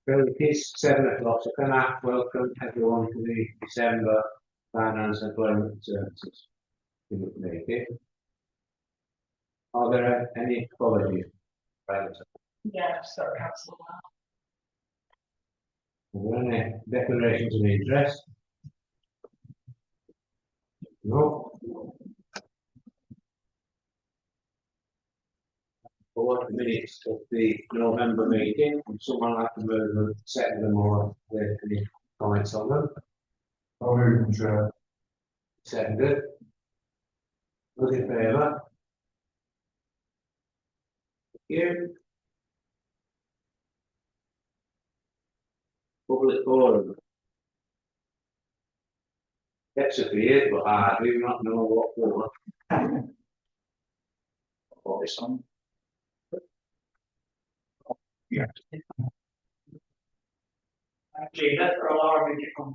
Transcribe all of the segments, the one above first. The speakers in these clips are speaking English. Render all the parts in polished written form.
Well, it is 7 o'clock, so can I welcome everyone to the December Finance and Employment Services meeting. Are there any apologies? Yes, sir, councillor. Are there any declarations of interest? No. For the minutes of the November meeting, would someone like to move and second them or with any comments on them? I'll move them, Chair. Seconded. Those in favour? Thank you. Public forum. It's appeared, but I do not know what for. What this on? Yeah. Actually, that's for allowing me to come.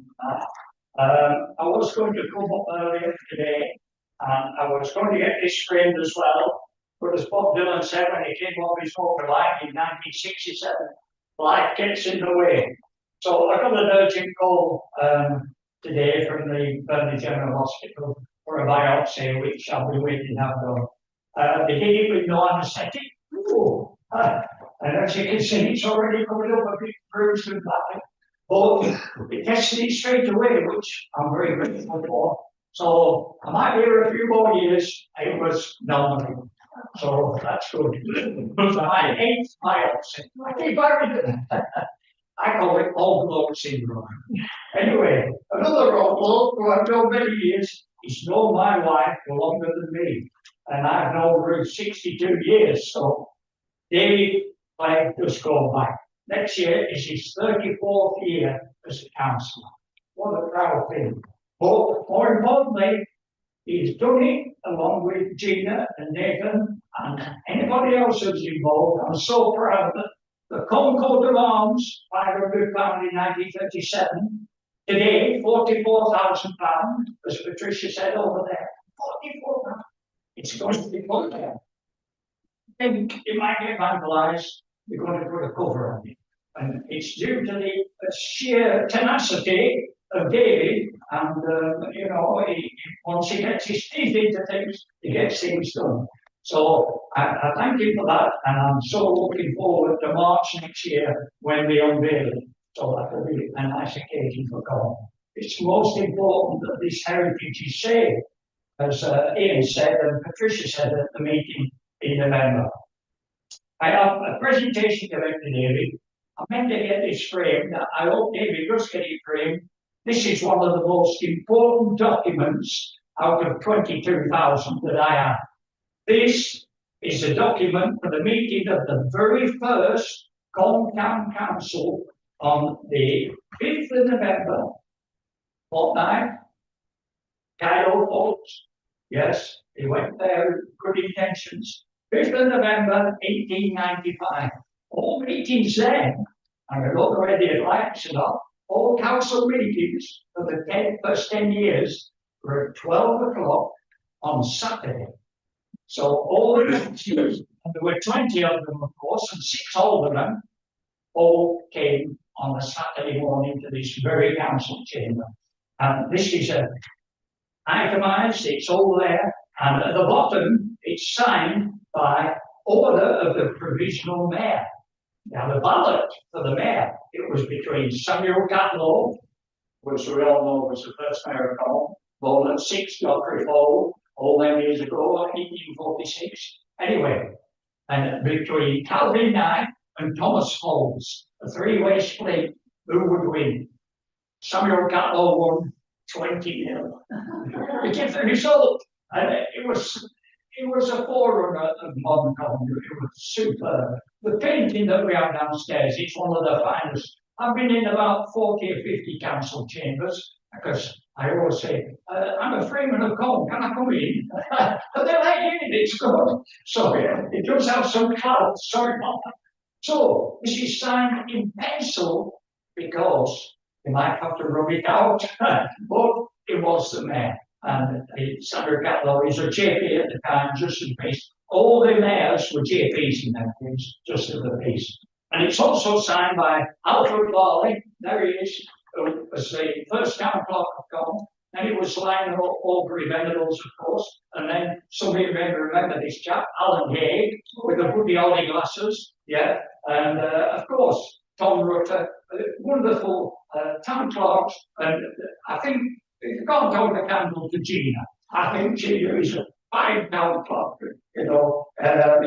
I was going to come up earlier today, and I was going to get this framed as well. But as Bob Dylan said when he came off his motor life in 1967, life gets in the way. So I got an urgent call today from the Burnley General Hospital for a biopsy, which I'll be waiting to have done. They did it with no anaesthetic. And as you can see, it's already coming up a bit bruised and black. But it tested it straight away, which I'm very grateful for. So I might be here a few more years. It was nominal. So that's good. So my 8th biopsy. I keep having I call it old bloke syndrome. Anyway, another old bloke who I've known many years, he's known my wife for longer than me. And I've known her 62 years. So David Clegg does go back. Next year is his 34th year as a councillor. What a proud thing. But more importantly, he's done it along with Gina and Nathan and anybody else who's involved. I'm so proud that the Concord of Arms, £500 in 1937, today £44,000, as Patricia said over there. 44,000. It's going to be put there. I think it might get vandalised. We're going to put a cover on it. And it's due to the sheer tenacity of David. And, once he gets his teeth into things, he gets things done. So I thank you for that. And I'm so looking forward to March next year when they unveil it. So that will be a nice occasion for God. It's most important that this heritage is saved, as Ian said and Patricia said at the meeting in November. I have a presentation to make to David. I meant to get this framed. I hope David does get it framed. This is one of the most important documents out of 22,000 that I have. This is a document for the meeting of the very first Town Council on the 5th of November. What night? Kyle Folks. Yes, he went there with good intentions. 5th of November, 1895. All meetings then, and I don't know whether they likes it or not, all council meetings for the first 10 years were at 12 o'clock on Saturday. So all the councillors, and there were 20 of them, of course, and 6 aldermen, all came on a Saturday morning to this very council chamber. And this is a itemised, it's all there, and at the bottom, it's signed by order of the provisional mayor. Now, the ballot for the mayor, it was between Samuel Catlow, which we all know was the first mayor of Cobham, born at 6 Godfrey Hall, all them years ago, 1846. Anyway, and between Calvin Knight and Thomas Holmes, a 3-way split, who would win? Samuel Catlow won 20-0. You get the result, and it was a forerunner of modern comedy. It was superb. The painting that we have downstairs, it's one of the finest. I've been in about 40 or 50 council chambers because I always say, I'm a freeman of Cobham, can I come in? But they're like, it's good. So it does have some clouds, sorry about that. So this is signed in pencil because you might have to rub it out, but it was the mayor. And Samuel Catlow is a JP at the time, just in case. All the mayors were JPs in that case, just as the peace. And it's also signed by Alfred Lawley, there he is, who was the first town clerk of Cong. And it was Lionel Aubrey Venables, of course. And then some of you may remember this chap, Alan Haig, with the Woody Ollie glasses. Yeah. And of course, Tom Rutter, wonderful town clerks. And I think if you can't hold a candle to Gina, I think she is a fine town clerk, you know,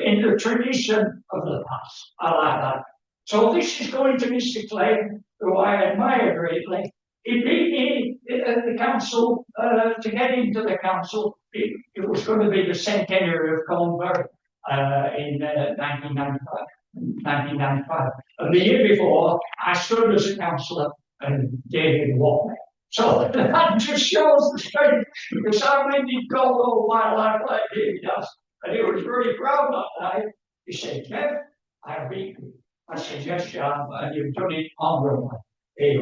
in the tradition of the past. I like that. So this is going to Mr. Clay, who I admire greatly. He beat me at the council to get into the council. It was going to be the centenary of Colnbury in 1995. And the year before, I stood as a councillor and David won me. So that just shows the strength, because I went in Congo wildlife like David does. And he was very proud that night. He said, Kev, I beat you. I said, yes, John, and you've done it honourably.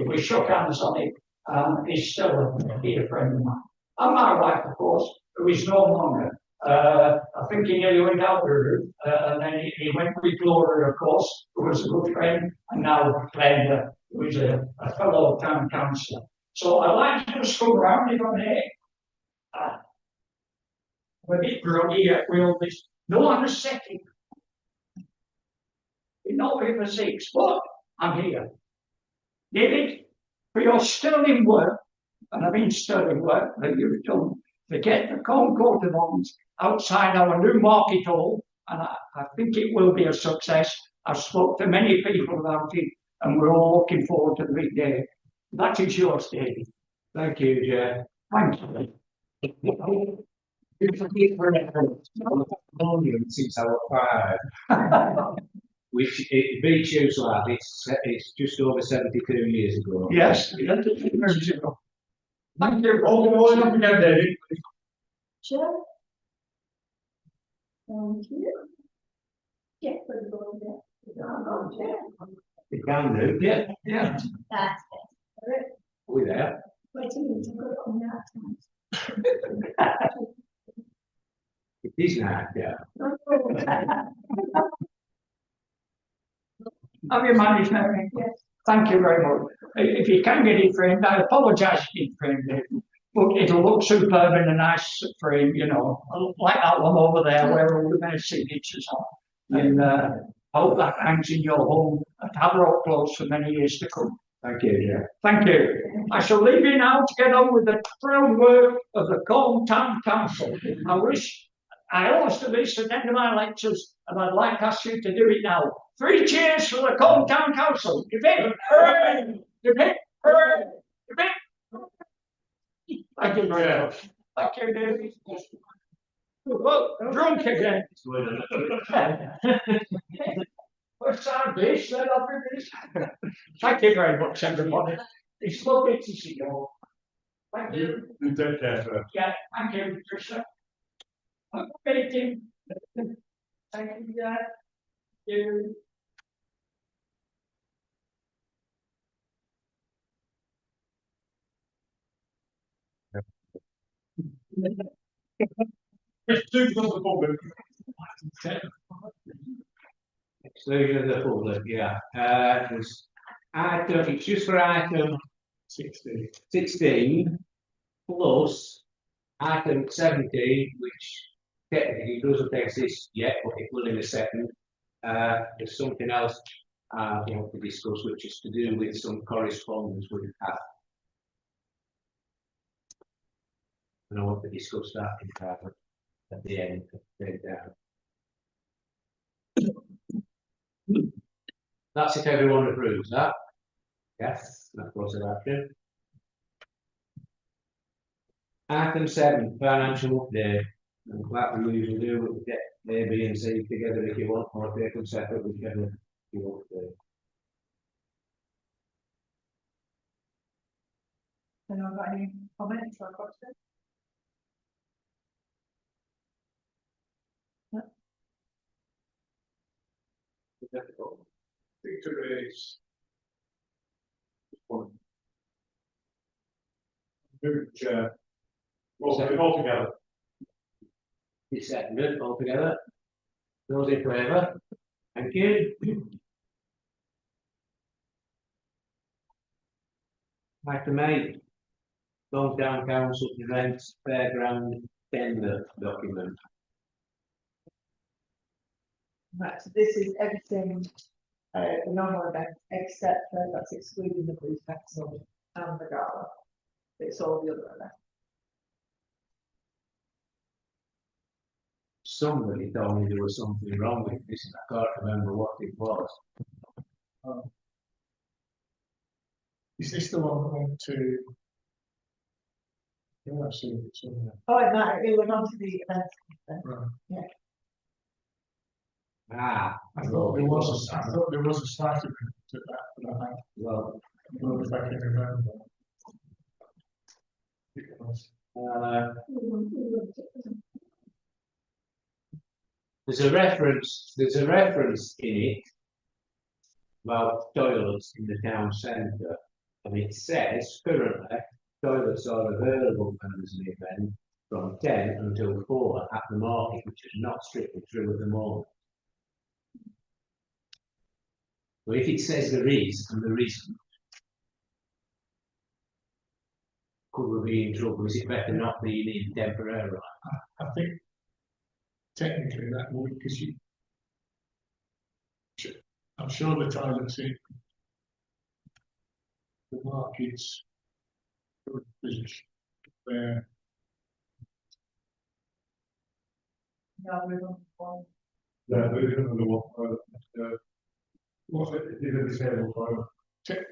We shook hands on it, and he's still a dear friend of mine. And my wife, of course, who is no longer. I think he nearly went out the route, and then he went with Gloria, of course, who was a good friend, and now Glenda, who is a fellow town councillor. So I'd like to just go round if I may. I'm a bit groggy at all this. No anesthetic. Not for 6, but I'm here. David, for your sterling work, and I mean sterling work that you've done to get the Concourt of Arms outside our new market hall, and I think it will be a success. I've spoken to many people about it, and we're all looking forward to the big day. That is yours, David. Thank you, Jeff. Thank you. Since I was 5. Which it beats you, lad. It's just over 72 years ago. Yes, thank you. Thank you. All the way up again, David. Sure. Thank you. Get for the ball there. You can do. Yeah, yeah. That's it. Are we there? Wait a minute, I've got it on that. It is now, yeah. Have you managed, Mary? Yes. Thank you very much. If you can get it framed, I apologise if it's framed, but it'll look superb in a nice frame, you know, like that one over there where all the many signatures are. And I hope that hangs in your home at Havelock Close for many years to come. Thank you, Jeff. Thank you. I shall leave you now to get on with the proud work of the Colne Town Council. I always do this at the end of my lectures, and I'd like to ask you to do it now. 3 cheers for the Colne Town Council. Give it. Hooray! Give it. Hooray! Give it. Thank you very much. Thank you, David. Well, drunk again. First time this, then I'll do this. Thank you very much, everybody. It's lovely to see you all. Thank you. You take care, sir. Yeah, thank you, Patricia. Thank you. Thank you, Dad. Thank you. It's too close to public. Exclusion of the public, yeah. It's just for item 16 plus item 17, which technically doesn't exist yet, but it will in a second. There's something else I want to discuss, which is to do with some correspondence we've had. And I want to discuss that in private at the end. That's if everyone approves that. Yes, that was an action. Item 7, financial update. And like we usually do, we'll get A, B, and C together if you want, or take them separate, whichever you want to do. Anyone got any comments or questions? Victor is. One. Move, Chair. All together. It's seconded altogether. Those in favour? Thank you. Item 8. Town Council presents fairground tender document. Right, so this is everything, the normal event, except that's excluding the blues festival and the gala. It's all the other events. Somebody told me there was something wrong with this, and I can't remember what it was. Is this the one that went to? Yeah, I've seen it somewhere. Oh, it went on to the events. Right. Ah, I thought there was a slight agreement to that, but I well, don't know if I can remember. Because there's a reference in it about toilets in the town centre, and it says currently toilets are available when there's an event from 10 until 4 at the market, which is not strictly true at the moment. But if it says there is and there isn't, could we be in trouble? Is it better not being in temporarily? I think technically that would, because I'm sure the toilets in the markets position where Yeah, we're on one. there is another one. What's it? Is a disabled toilet?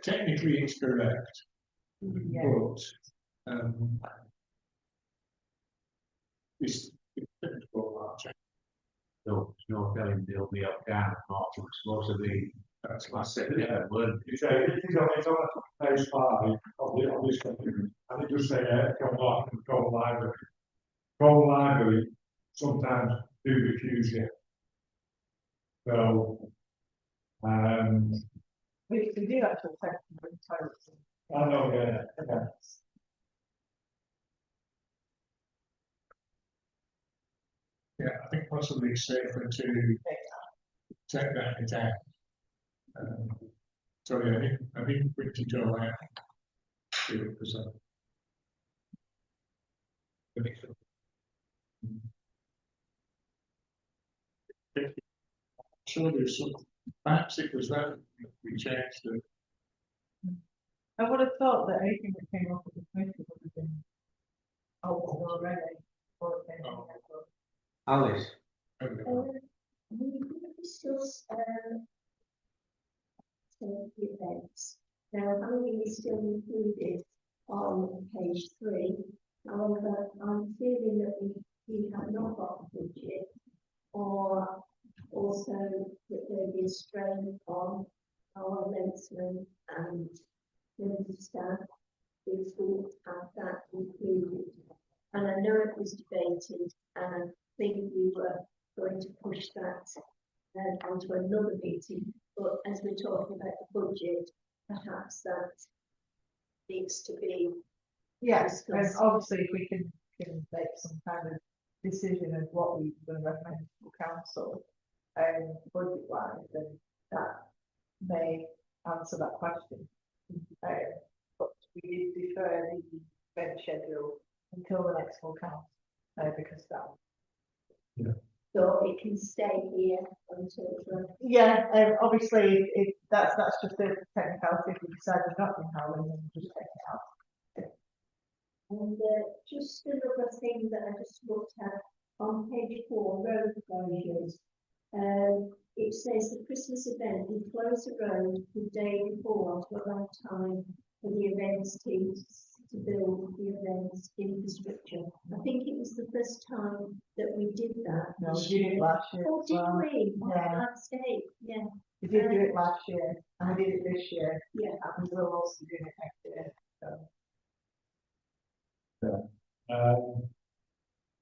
Technically, it's correct, Yeah. but it's difficult, actually. No, it's no telling they'll be up down March. It's supposed to be. That's I said, yeah, well, it's on page 5 of this document, and it does say Colne Library. Colne Library sometimes do refuse you. So, We do actually take the toilets. I know, yeah. Yeah, I think possibly it's safer to take that down. So yeah, I think we need to go out. Sure, there's some, perhaps it was that we changed it. I would have thought that anything that came off of the committee would have been altered already. Or it came off of- Alice, We discuss safety events. Now, housing is still included on page 3. However, I'm feeling that we have not got a budget, or also that there be a strain on our lensmen and member staff if we have that included. And I know it was debated, and I think we were going to push that onto another meeting, but as we're talking about the budget, perhaps that needs to be. Yes, and discussed. obviously if we can make some kind of decision of what we're going to recommend to council, budget wise, then that may answer that question. But we did defer the event schedule until the next full council, because that. So it can stay here until the. Yeah, obviously, if that's just a technicality. If we decide there's nothing happening, then we just take it out. And just another thing that I just looked at on page 4, road closures. It says the Christmas event will close the road the day before to allow time for the events team to build the events infrastructure. I think it was the first time that we did that. No, we this did it year. last year. Oh, as did well. we? My Yeah. mistake, yeah. We did do it last year, and we did it this year, Yeah. and we'll also do it next year. So.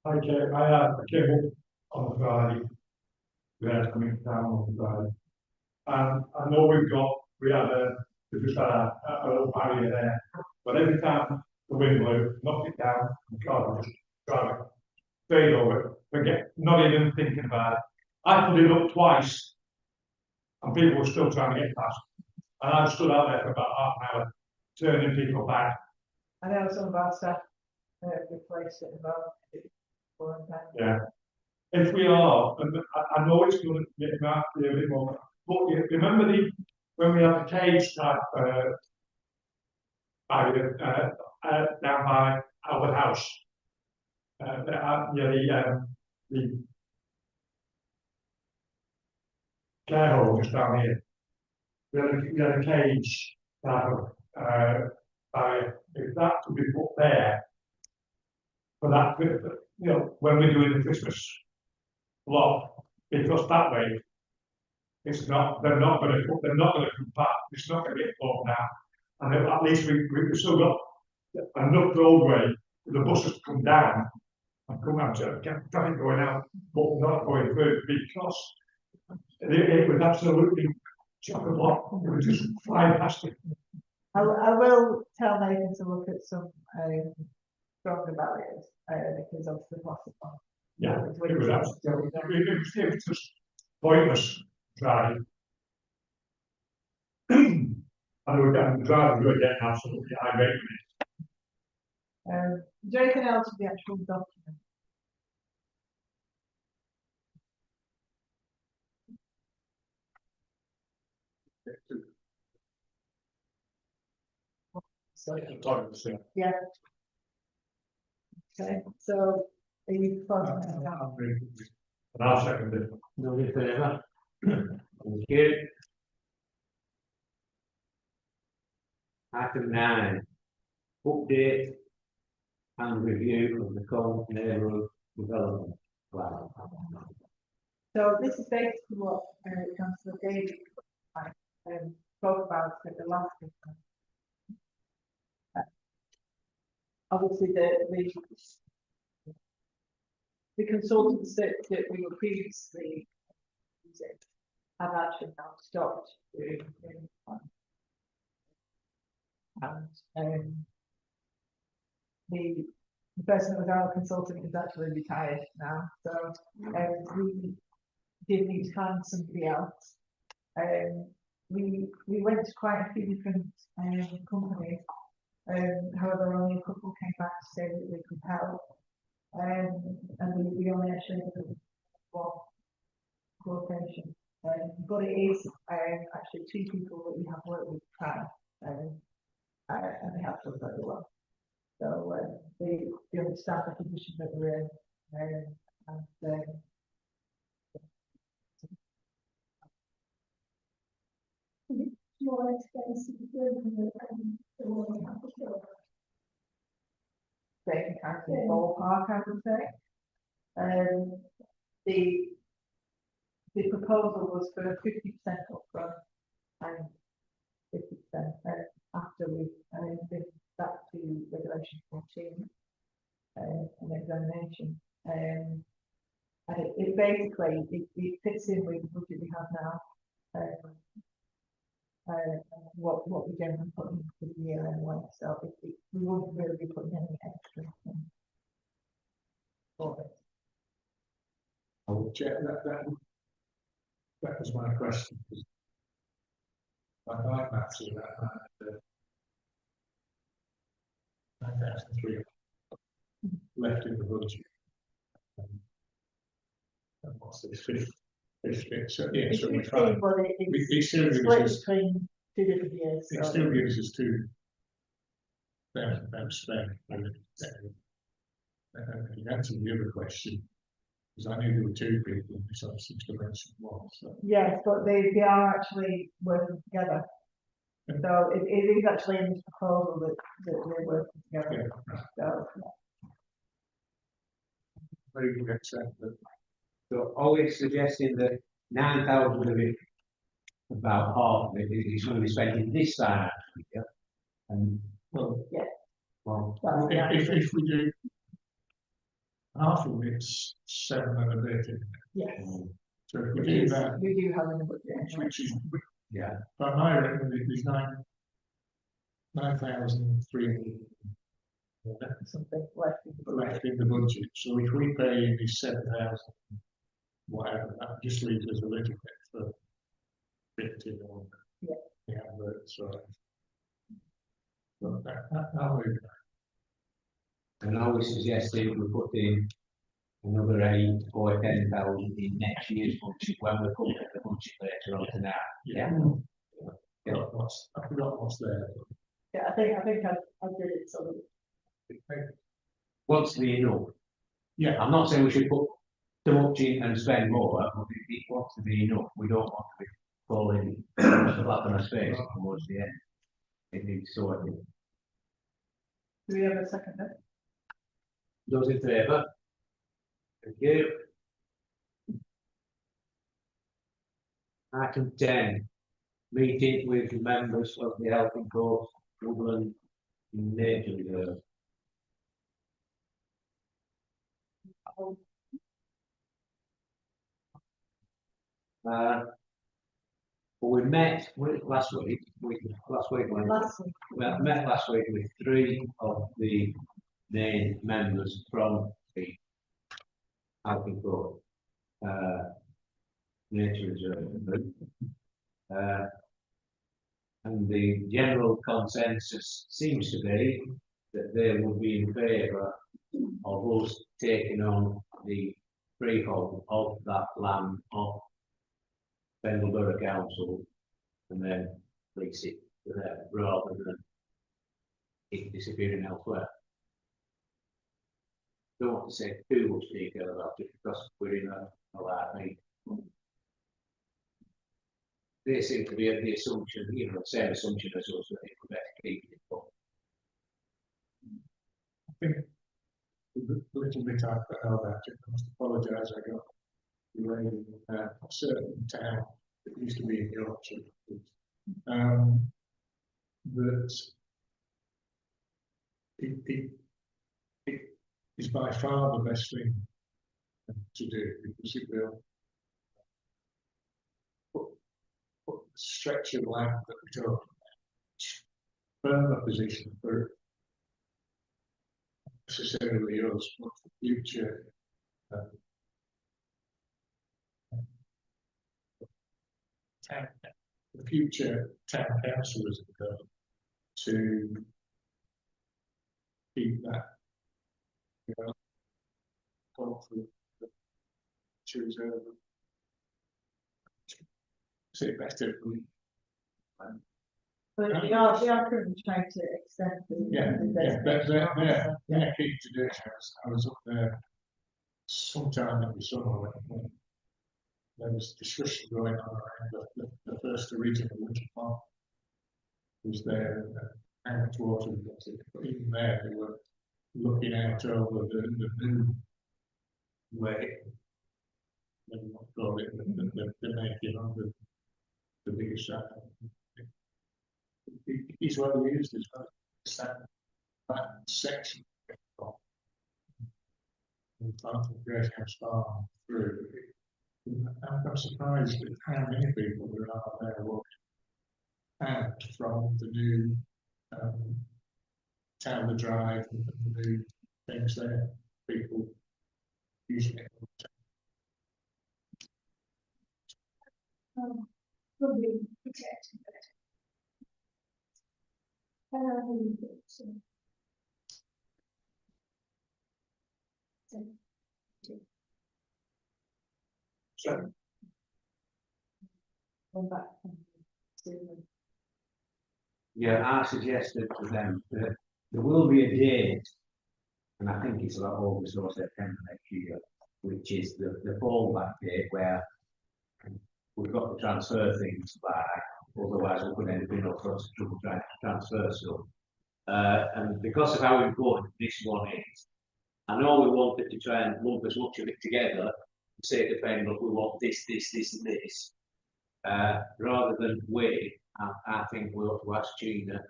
I came up on Friday. We had to come into town on Friday. And I know we just had a little barrier there. But every time the wind blew, knocked it down, and the car was just driving straight over it, not even thinking about it. I put it up twice, and people were still trying to get past. And I stood out there for about half an hour, turning people back. I know some of our staff, replaced it as well. Yeah. If we are, and I know it's going to get back a bit more, but you remember when we had the cage type, down by Albert House? The care home just down here. We had a cage type of, if that could be put there, for that, you know, when we're doing the Christmas lot, because that way, it's not, they're not gonna come back, it's not gonna get blocked now. And then at least we've still got enough roadway for the buses to come down and come out, traffic going out, but not going through, because it was absolutely chock-a-block, it was just flying past it. I will tell Nathan to look at some, stronger barriers, because of the possible. Yeah, it was absolutely, it was just pointless driving. And the drivers were getting absolutely irate with it. Is there anything else with the actual document? So, yeah. Okay, so are you closing that down? And I'll second it. No further. Thank you. Item 9, update and review of the current neighbourhood development plan. So this is basically what, Councillor David, spoke about at the last meeting. Obviously, the consultants that we were previously using have actually now stopped doing and the person that was our consultant is actually retired now, so we did need to find somebody else. We went to quite a few different companies. However, only a couple came back to say that they could help. And we only actually did one quotation. But it is actually 2 people that we have worked with prior, and they have done very well. So the understand the position that we're in, and More expensive than the one we have before. same kind of ballpark, I would say. The proposal was for 50% upfront and 50% after we've been back to regulation 14 an examination. And it basically it fits in with the budget we have now. What we generally put in for the year anyway, so we won't really be putting any extra in for it. I will check that was my question. I like that, so that 9,300 left in the budget. And what's this 50? So yeah, so we try. We still Split between 2 different years. it still gives us £2,000 spent. And you answered the other question, because I knew there were 2 people, and so I seems to mention one. So Yes, but they are actually working together. So it is actually in this proposal that they're working together. yeah, So very good example. So always suggesting that 9,000 of it, about half of it, is going to be spent in this financial year. And Well, well, that's the if we do half of it's 7 and a bit. yes, So if we do that, we do have in the budget. Anyway. which is yeah, by my reckon, it is 9,300 Something left. left in the budget. So if we pay in this 7,000, whatever, that just leaves us a little bit for fitting on Yeah. the adverts. Right. I'll move. And I was suggesting we put in another 8 or 10,000 in next year's budget when we come to the budget later on tonight. Yeah. I forgot what's there. Yeah, I think I did it sort of. What's the enough? Yeah, I'm not saying we should put too much in and spend more, but it wants to be enough. We don't want to be falling flat on our face towards the end. It needs sorting. Do we have a second then? Those in favour? Thank you. Item 10, meeting with members of the Helping Coast Woodland Nature Reserve. We met last week with 3 of the main members from the Helping Coast Nature Reserve. And the general consensus seems to be that they would be in favour of us taking on the freehold of that land of Bengal Borough Council and then lease it to them rather than it disappearing elsewhere. Don't want to say too much detail about it because we're in a live meeting. They seem to be the assumption, the same assumption as us that it would better keep it. But I think the little bit I put out there, I must apologise, I got delayed a certain town that used to be in Yorkshire. That it is by far the best thing to do because it will put the stretch of land that we're talking about, firmer position for necessarily us, but for future the future town councillors to keep that, conflict that choose over. See better. But they are currently trying to extend the. They're keen to do it. I was up there sometime in the summer when there was discussion going on around the first original winter park was there and how much water we got it. But even there they were looking out over the new way. They might call it the making of the biggest side. It's well used as well. That section from Great House Farm through. I'm surprised at how many people there are there walking out from the new Tower Drive and the new things there. People using it all the time. Probably protected better. So Going back to. yeah, I suggested to them that there will be a date, and I think it's about August or September next year, which is the fallback date where we've got to transfer things by, otherwise we could end up in all sorts of trouble trying to transfer stuff. And because of how important this one is, I know we wanted to try and lump as much of it together and say to them, look, we want this, this, this, and this. Rather than wait, I think we ought to ask Gina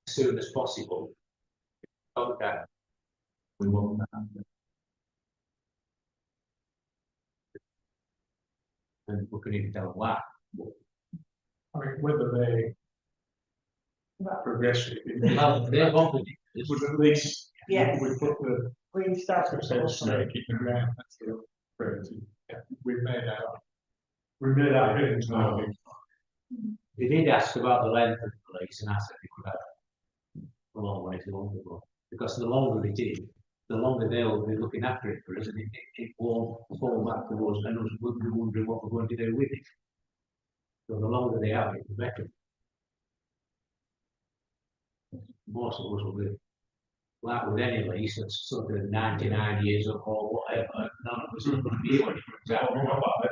as soon as possible. Okay. We want that. And we can even tell them why. I mean, whether they progress it, Well, they're offered it would at least Yes. we put the We start with snake in the ground. That's the priority. Yeah, we made our headings now. They did ask about the length of the lease, and I said they could have a long way too long ago. Because the longer it is, the longer they'll be looking after it for us, and it won't fall back to us, and us will be wondering what we're going to do with it. So the longer they have it, the better. Most of us will be, like with any lease, that's sort of 99 years old or whatever, none of us are going to be when it runs I out. don't know about it.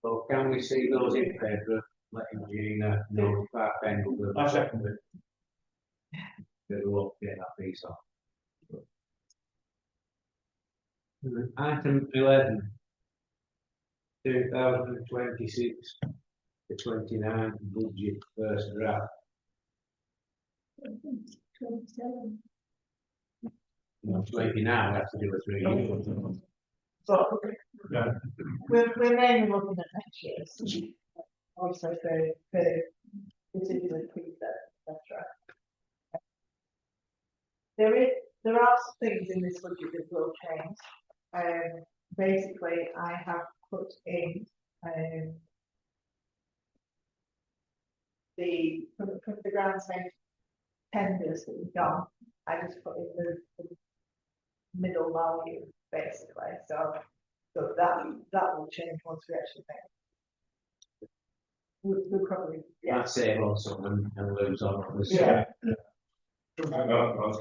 So can we see those in favour of letting Gina notify Pendle I that second it. they won't get that piece off? Item 11. 2026 to 29 budget first draft. 27. No, 29, we have to do a 3 years. But Yeah, we're mainly looking at next year's. Also for decision and precept, etc. There are some things in this budget that will change. Basically, I have put in from the ground space tenders that we've done. I just put in the middle value basically. So that will change once we actually make. We'll probably I'd save on some and lose on others. Yeah. something like that,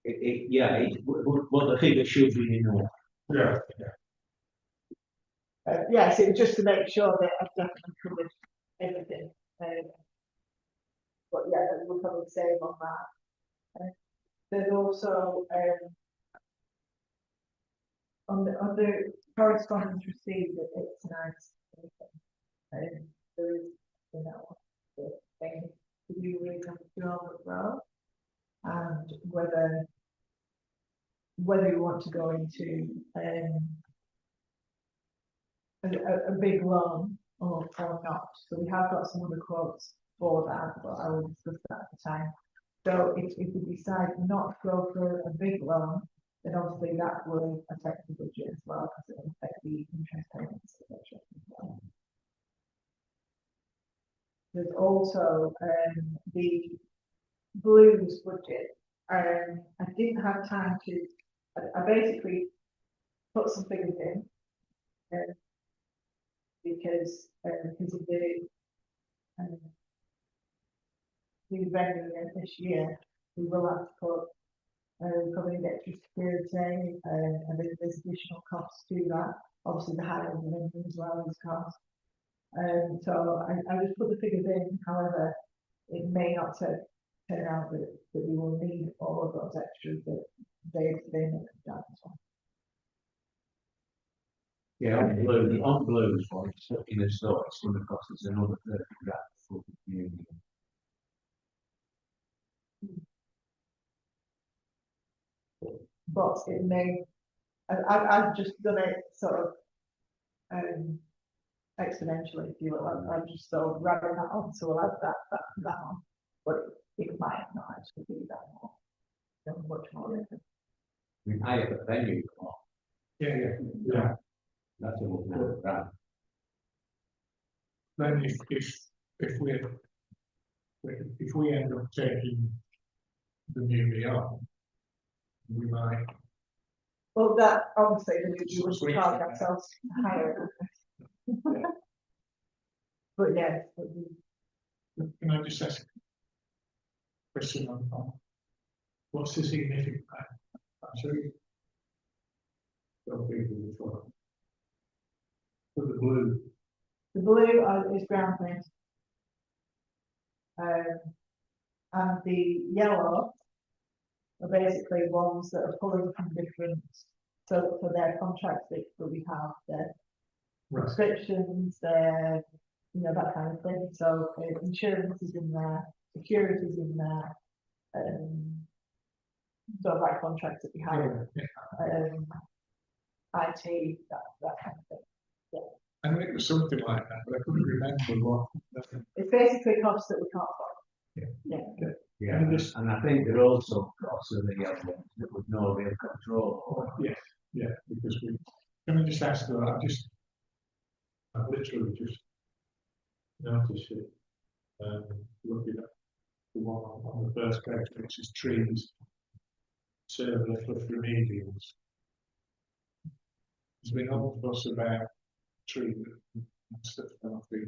again. What the figure should be enough. Yeah, yes, it was just to make sure that I've definitely covered everything. But yeah, we'll probably save on that. There's also on the correspondence received at it's nice. There is, you know, the thing to do with Gilbert Road and whether you want to go into a big loan or not. So we have got some other quotes for that, but I will discuss that at the time. So if we decide not to go for a big loan, then obviously that will affect the budget as well, because it will affect the interest payments, etc. There's also the blues budget. I didn't have time to. I basically put some figures in because of the revenue this year. We will have to put probably the extra security and there's additional costs to that. Obviously, the higher revenue as well as cost. So I just put the figures in. However, it may not turn out that we will need all of those extras that they may have done as well. Yeah, on blues one, it's looking as though it's going to cost us another 30 grand for the community. But it may, I've just done it sort of exponentially, if you will. I'm just sort of wrapping that on, so we'll add that on. But it might not actually be that more. Much more. I mean, I have a venue, yeah. that's a little grand. Then if we end up taking the newly on, we might. Well, that obviously we would charge ourselves higher. But yes, Can I just ask a question on what's the significant? Actually, don't think of this one. For the blue, the blue is ground paint. And the yellow are basically ones that are pulling from different, so for their contracts that we have, their prescriptions, their, you know, that kind of thing. So insurance is in there, security is in there, sort of like contracts that we have, IT, that kind of thing. Yeah. I think it was something like that, but I couldn't remember what. It's basically costs that we can't afford. Yeah. Yeah, and I think there are also costs of the other ones that with no real control over. Yes, yeah, because we, can I just ask that, I've literally just notice it. Looking at the one on the first page, which is trees, survey plus remedials. There's been all of us about trees and stuff, and I think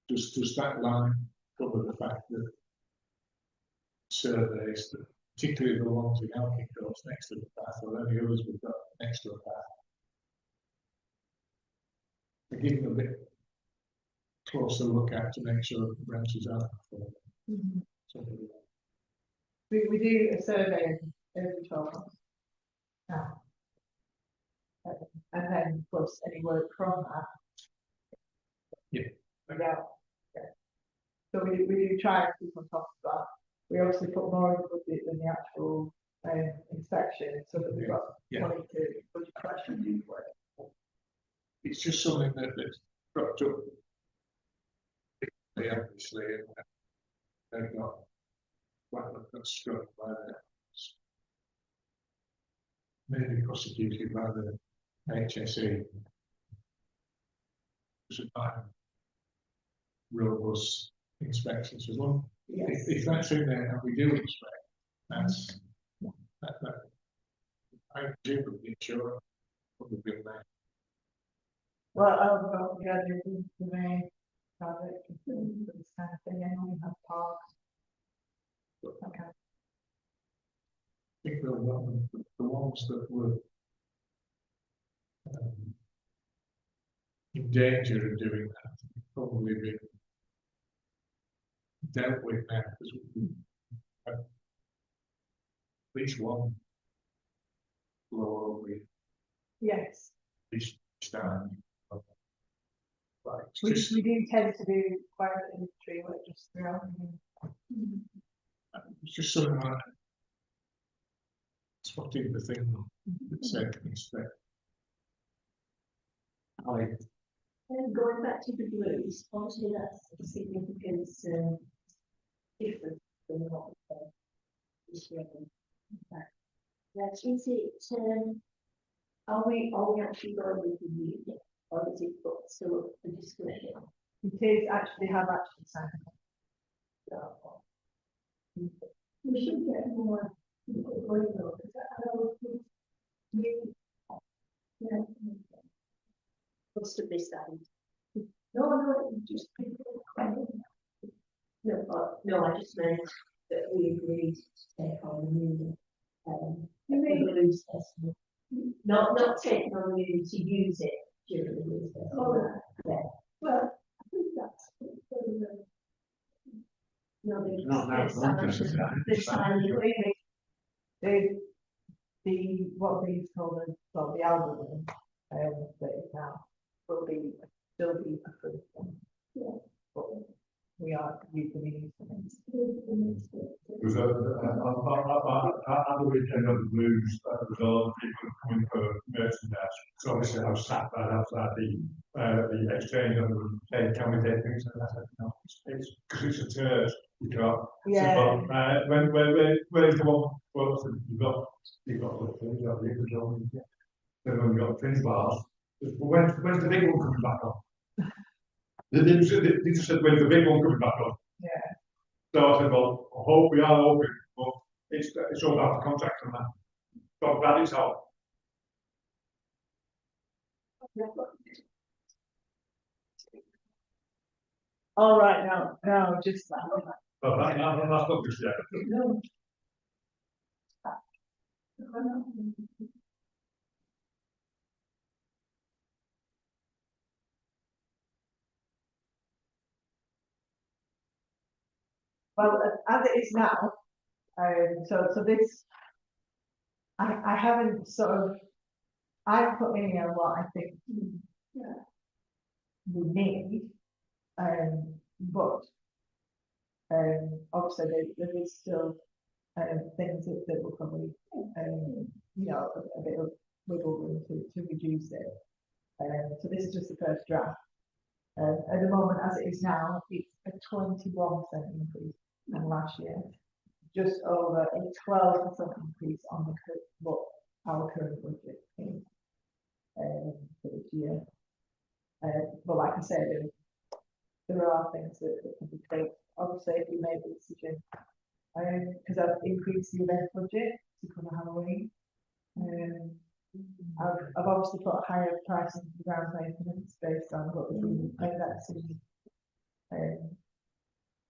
does that line cover the fact that surveys, particularly the ones in Elking Coast next to the path, or any others we've got next to the path, they give them a bit closer look at to make sure that the branches are something like We do a survey every 12 months. Now. And then plus any work from that. Yeah. Yeah. So we do try and keep on top of that. We obviously put more in the budget than the actual inspection, so that we've got Yeah. money to budget pressure and do work. it's just something that's cropped up. Obviously, and they've got struck by the maybe prosecuted by the HSE. Should have robust inspections as well. Yes. If that's in there and we do inspect, that's that I do the insurance would be there. Well, I'll go to the main project for this kind of thing, and we have parks. Okay. I think the ones that were in danger of doing that probably been dealt with now because we have at least one blow over Yes, each time. Right, we it's just, do tend to do quite a bit of tree work just throughout. it's just something like spotting the thing that said inspect. And going back to the blues, obviously that's a significant difference than what we said this year. Is it, are we actually going with the unit, or is it still up for discussion? It is actually have actually signed. We should get more people going though, because I know you, yeah, what's the best side? No, just people. No, I just meant that we agreed to take on the new, the blues festival. Not taking on the new to use it during the blues festival. Oh, right. Yeah. Well, I think that's. No, Not now, they're signing the agreement. The what we call the algorithm that is now will still be approved. Yeah. But we are using the instruments. Because at the weekend of the blues, there was a lot of people coming for merchandise. So obviously I was sat right outside the exchange and saying, can we take things? And I said, no, it's because it's a church. You can't. Yeah. So, where's the one? Well, you've got the things, you've got the control. Then we've got fringe bars. When's the big one coming back on? They just said, when's the big one coming back on? Yeah. So I said, well, I hope we are open, but it's all about the contract and that. Talk about it's all. All right, no, just that. But that's not just yet. No. Well, as it is now, so this, I haven't sort of, I put in here what I think we need, but obviously there is still things that will probably, you know, a bit of wiggle room to reduce it. So this is just the first draft. At the moment, as it is now, it's a 21% increase than last year, just over a 12% increase on what our current budget is for this year. But like I said, there are things that can be done. Obviously, if we make the decision, because I've increased the event budget to cover Halloween. I've obviously put a higher price into the ground maintenance based on what we made that decision.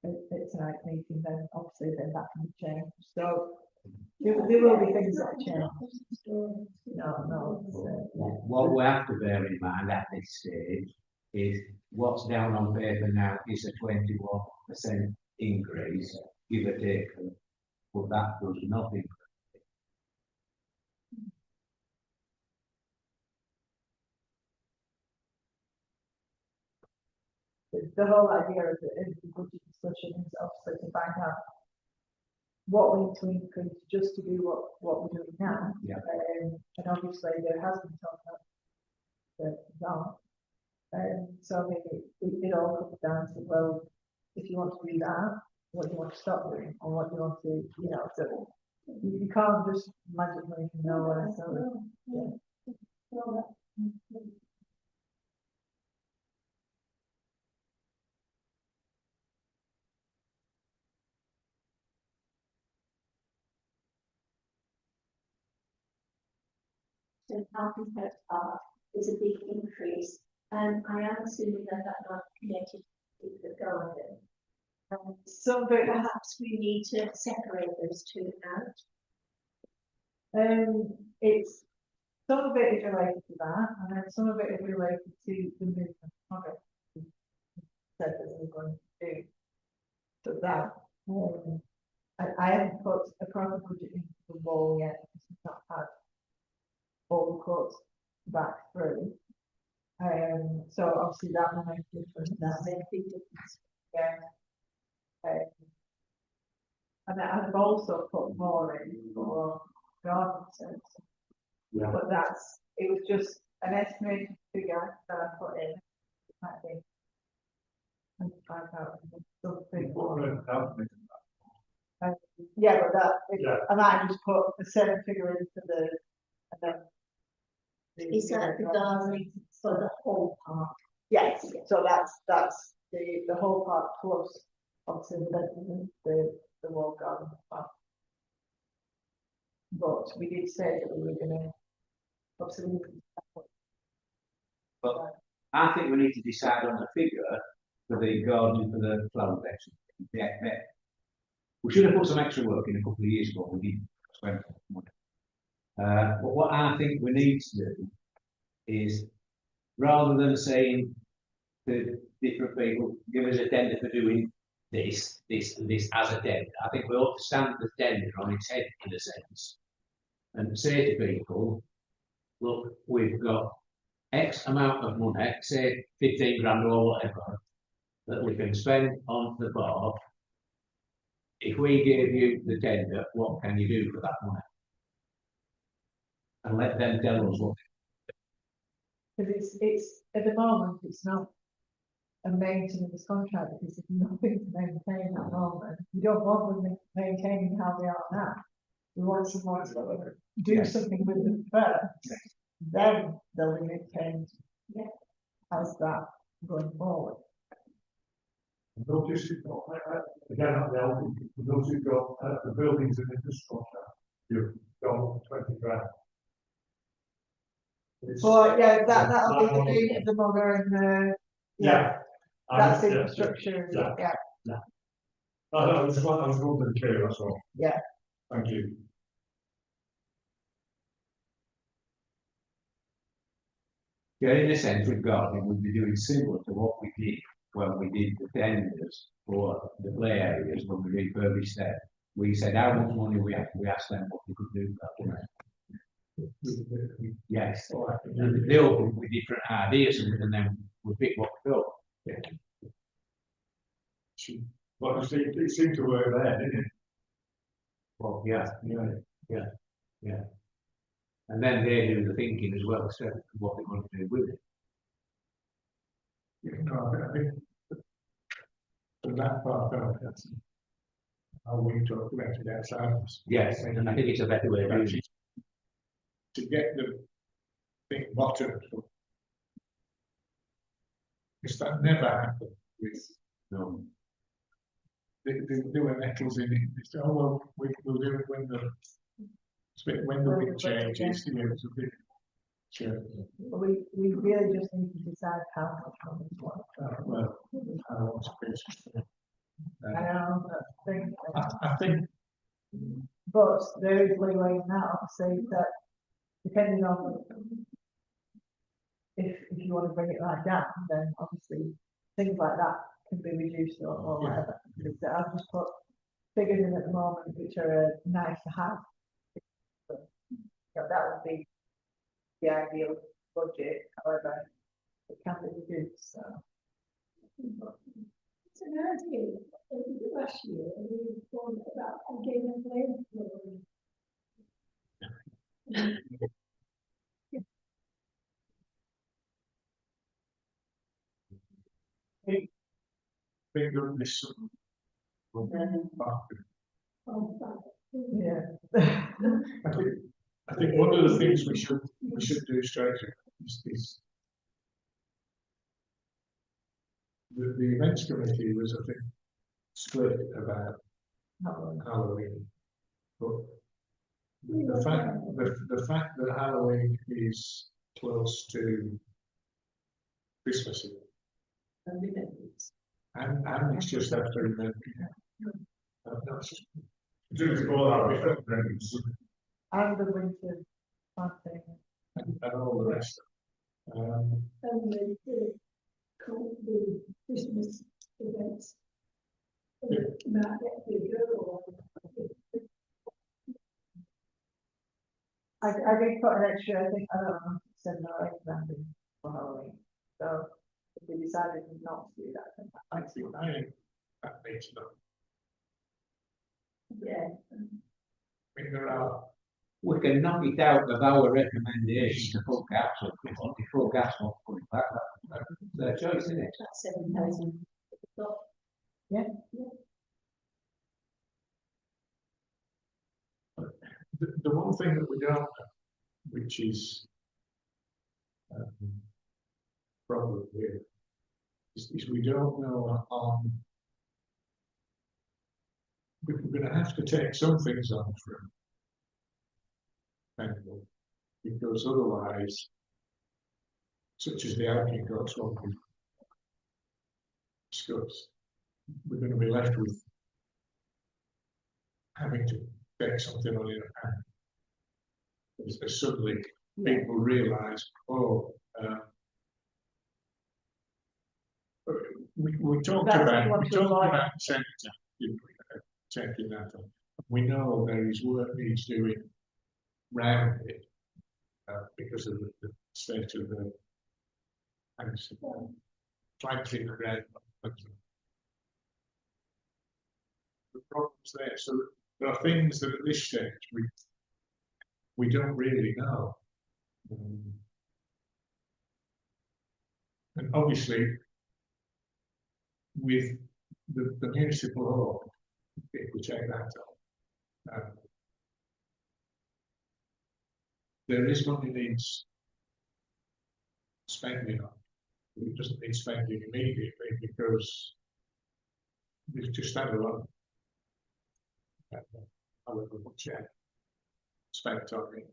At tonight's meeting, then obviously then that can be changed. So there will be things that change. No, What we have to bear in mind at this stage is what's down on paper now is a 21% increase, give or take, but that does nothing. the whole idea of the budget discussion is obviously to find out what we need to increase just to do what we're doing now. Yeah. And obviously there has been talk about the wrong. So I mean, it all comes down to, well, if you want to do that, what do you want to stop doing, or what do you want to, so you can't just magically know. So yeah. So Alpenhead Park is a big increase, and I am assuming that that's not connected to the garden. Some of it, Perhaps we need to separate those two out. it's some of it is related to that, and then some of it is related to the movement project. Said that we're going to do. So that, I haven't put a proper budget into the wall yet, because we've not had all the quotes back through. So obviously that will make a difference. That makes a big difference. Yeah. And I've also put more in for garden centre. Yeah. But it was just an estimated figure that I put in. I think. And find out something more. Yeah, but Yeah. I might just put a certain figure in for the, and then. Is that the gardening for the whole park? Yes, so that's the whole part plus obviously the wall garden part. But we did say that we were gonna obviously. But I think we need to decide on a figure for the garden, for the flower beds. Yeah. We should have put some extra work in a couple of years ago, we didn't spend money. But what I think we need to do is, rather than saying to different people, give us a tender for doing this, and this as a tender, I think we ought to stand the tender on its head in a sense. And say to people, look, we've got X amount of money, say 15 grand or whatever, that we can spend on the park. If we gave you the tender, what can you do for that money? And let them tell us what. Because it's at the moment it's not a maintenance contract, because there's nothing to maintain at the moment. We don't want them maintaining how they are now. We want someone to do something with them first, then they'll be maintained. Yeah. How's that going forward? Notice you've got, again, at the Aldi, notice you've got the buildings and infrastructure, you've got 20 grand. Well, yeah, that'll be the mother and the, Yeah. that's Yeah, infrastructure, yeah. I was going to clear, that's all. Yeah. Thank you. Yeah, in a sense, with gardening, we'd be doing similar to what we did when we did the tenders for the play areas, when we refurbished them. We said how much money we asked them what we could do with that money. Yes, and they all come with different ideas, and then we pick what we got. Well, it seemed to work there, didn't it? Well, yeah. And then they do the thinking as well, so what they want to do with it. I think from that part, that's how we talk about it ourselves. Yes, and I think it's a better way of doing it. To get the big bottom. Because that never happened with, No. there were nettles in it. It's, oh, well, we'll do it when the wind changes, you know, it's a bit. Sure. But we really just need to decide how much money we want. Well, I want to finish. I know, I think, but there is leeway now, so that depending on if you want to bring it right down, then obviously things like that can be reduced or Yeah. whatever. Because I've just put figures in at the moment which are nice to have. So that would be the ideal budget, however, it can be reduced, so. It's an idea, last year, and we thought about again and again. think that this. Yeah. I think one of the things we should do straight is the events committee was, I think, split about Halloween, but the fact that Halloween is close to Christmas Eve, and it's just after remembering. Do before that before Christmas And the winter planting. and all the rest. And the Christmas events. Might get bigger or. I did put an extra, I think, I don't know, 7 or 8 grand in for Halloween. So if we decided not to do that, then I think that makes enough. Yeah. I mean, there are. We can knock it out of our recommendation to full council, if full council put it back, that's their choice, isn't it? That's 7,000. The one thing that we don't know, which is problem here, is we don't know on. We're going to have to take some things on from Bengal, because otherwise, such as the outing costs won't be discussed. We're going to be left with having to take something on in a hand. As suddenly people realise, oh, we talked about centre, taking that on. We know there is work needs doing round it because of the state of the house. Planting around the problems there. So there are things that at this stage we don't really know. And obviously, with the municipal hall, if we take that on, there is money needs spending on. It doesn't need spending immediately because it's just standalone. However much spent on it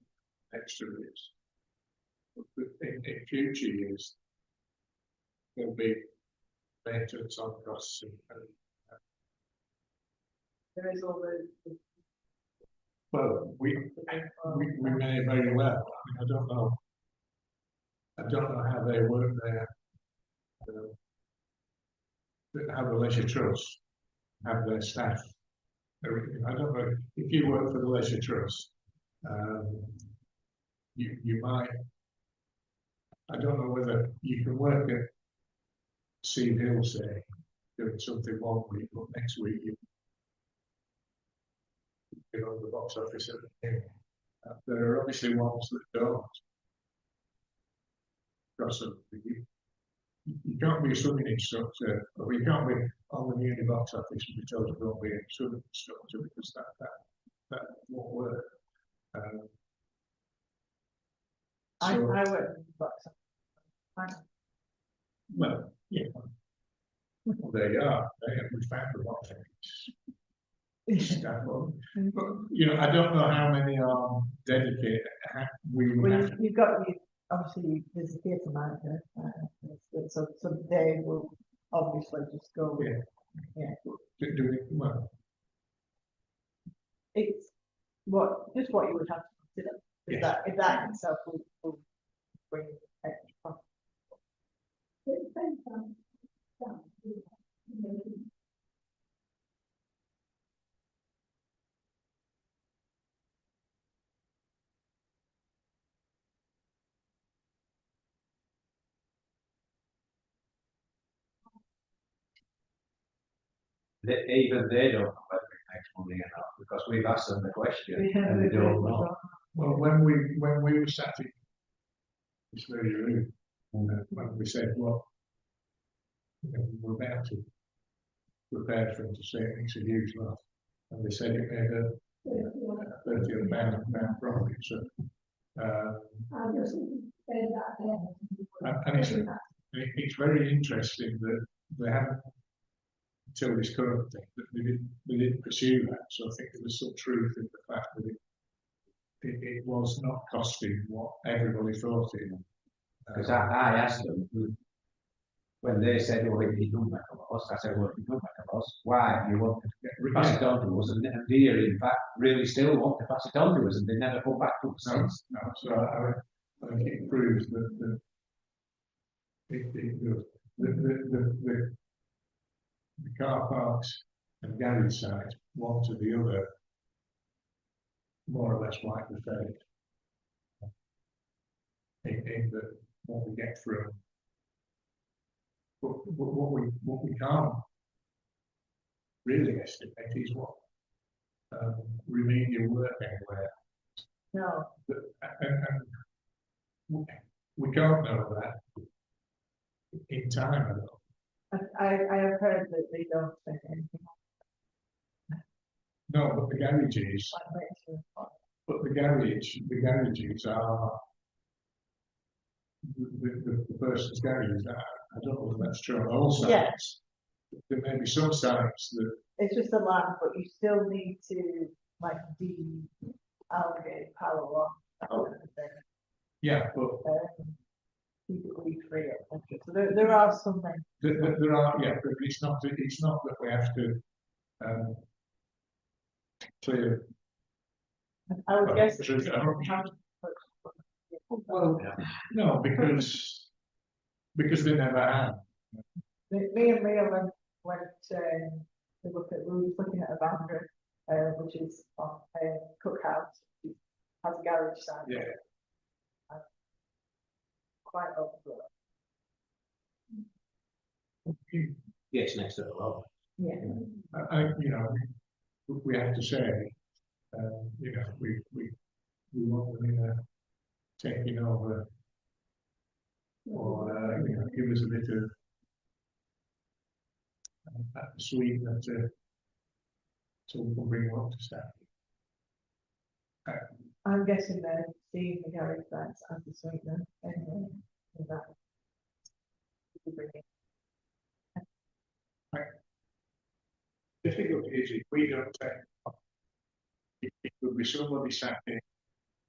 extra years. But in future years, there'll be maintenance on costs and there is all the. well, we may very well. I mean, I don't know how they work there. How the leisure trust have their staff. I don't know if you work for the leisure trust. You might. I don't know whether you can work at Sea Hill, say, doing something one week, but next week you get on the box office. There are obviously ones that don't. Because you can't be a swimming instructor, or you can't be on the uni box office and be told to go be a swimming instructor because that won't work. I work in the box. Well, Yeah. Well, there you are, we found a lot of things. But, you know, I don't know how many are dedicated, we would Well, have, you've got, obviously, there's a theatre manager, so they will obviously just go. Yeah. do we, well, It's just what you would have to consider, Yes. if that in itself will bring extra cost. It depends on that, you know, Even they don't know whether it makes money or not, because we've asked them the question and they don't know. well, when we were sat in this very room, when we said, well, you know, we're about to prepare for them to say it's a huge loss, and they said it made a £30,000 profit, so, I just say that there. and it's very interesting that they haven't, until this current thing, that they didn't pursue that, so I think there was some truth in the fact that it was not costing what everybody thought it would. Because I asked them, when they said, well, if you don't make a loss, I said, well, if you don't make a loss, why do you want to pass it on to us? And dear, in fact, really still want to pass it on to us, and they never come back to us No, since. no, so I think it proves that the car parks and garage sites, one to the other, more or less like the fate. In that what we get from, but what we can't really estimate is what remedial work anywhere. No, And we can't know that in time. I don't. I have heard that they don't spend anything No, but the garages, on maintenance. but the garages are the person's garages. I don't know if that's true on all sites. Yes. There may be some sites that, It's just a land, but you still need to like allocate power on that kind of thing. yeah, but Keep it weed free, etc. So there are some things. there are, yeah, but it's not that we have to clear. I would Well, guess. there's it's a- how- Well, no, because they never have. Me and Mia went to look at, we were just looking at a boundary, which is on Cookhouse, which has a garage side. Yeah. Quite overflow. Yes, next to the road. Yeah. You know, we have to say, you know, we want them in taking over, or you know, give us a bit of sweetener so we can bring them up to staff. I'm guessing they're seeing the garage sites as the sweetener anyway. In that. Difficult is if we don't take. It could be somebody sat in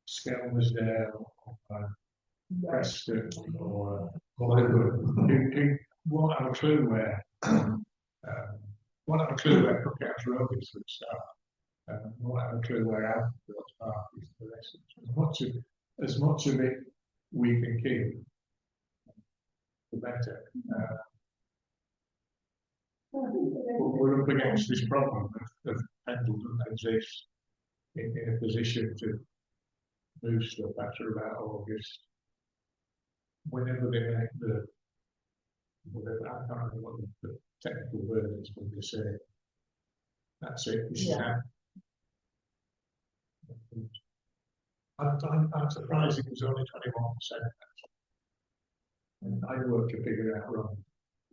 Skelmersdale or Preston or who won't have a clue where Cookhouse Road is for the start. Won't have a clue where Alfred's Park is for the rest. As much of it we can keep, the better. But we're up against this problem of Pendle doesn't exist in a position to move stuff after about August. Whenever they make whatever, I can't remember what the technical word is when they say, that's it, this is Yeah. I'm surprised it was only 21%. And I worked to figure out wrong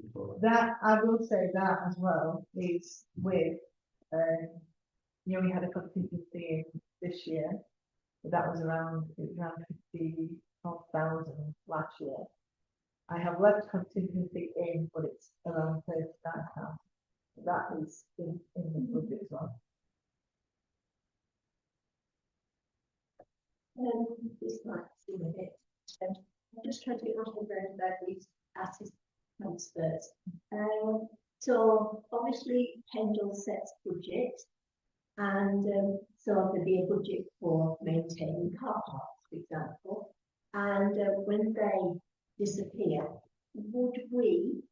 before. That, I will say that as well, is with, you know, we had a contingency in this year, but that was around 50,000 last year. I have left contingency in, but it's around £39. That is in the budget as well. This might seem a bit, I'm just trying to get my head around about these asset transfers. So obviously Pendle sets budget, and so there'd be a budget for maintaining car parks, for example. And when they disappear, would we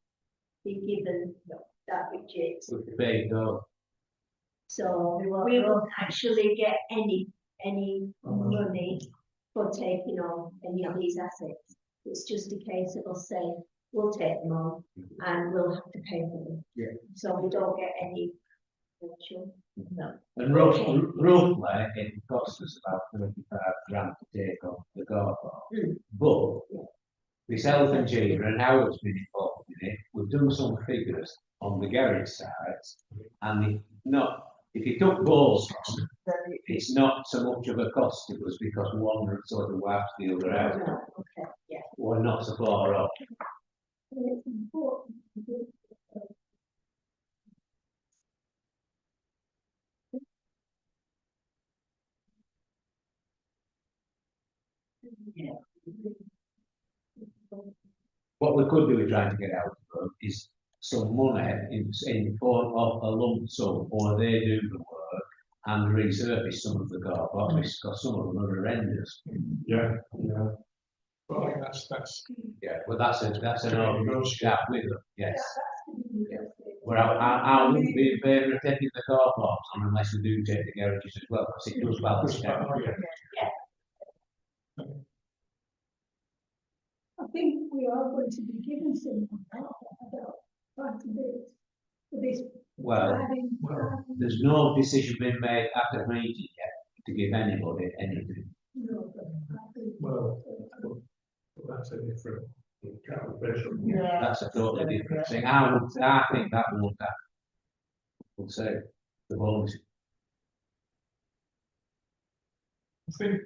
be given that budget? With the big dog. So we won't actually get any money for taking on any of these assets. It's just a case of us saying, we'll take them on and we'll have to pay for them. Yeah. So we don't get any. No. And roughly, it costs us about 35 grand to take on the car park. But myself and Gina and Howard's been involved in it, we've done some figures on the garage sides, and if you took balls from, it's not so much of a cost to us because one sort of wipes the other out. Okay, yeah. We're not so far off. It's important. Yeah. What we could do with trying to get out of them is some money in form of a lump sum, or they do the work and resurface some of the car parks because some of them are horrendous. Yeah, yeah. Well, I think that's, Yeah, but that's an argument chat with them. Yes. Yeah. Well, I wouldn't be in favour of taking the car parks on unless we do take the garages as well, because it does balance out. I think we are going to be given some about quite a bit for this. Well, there's no decision been made at the meeting yet to give anybody anything. well, that's a different calculation. Yeah. That's a totally different thing. I think that would say the bonus. I think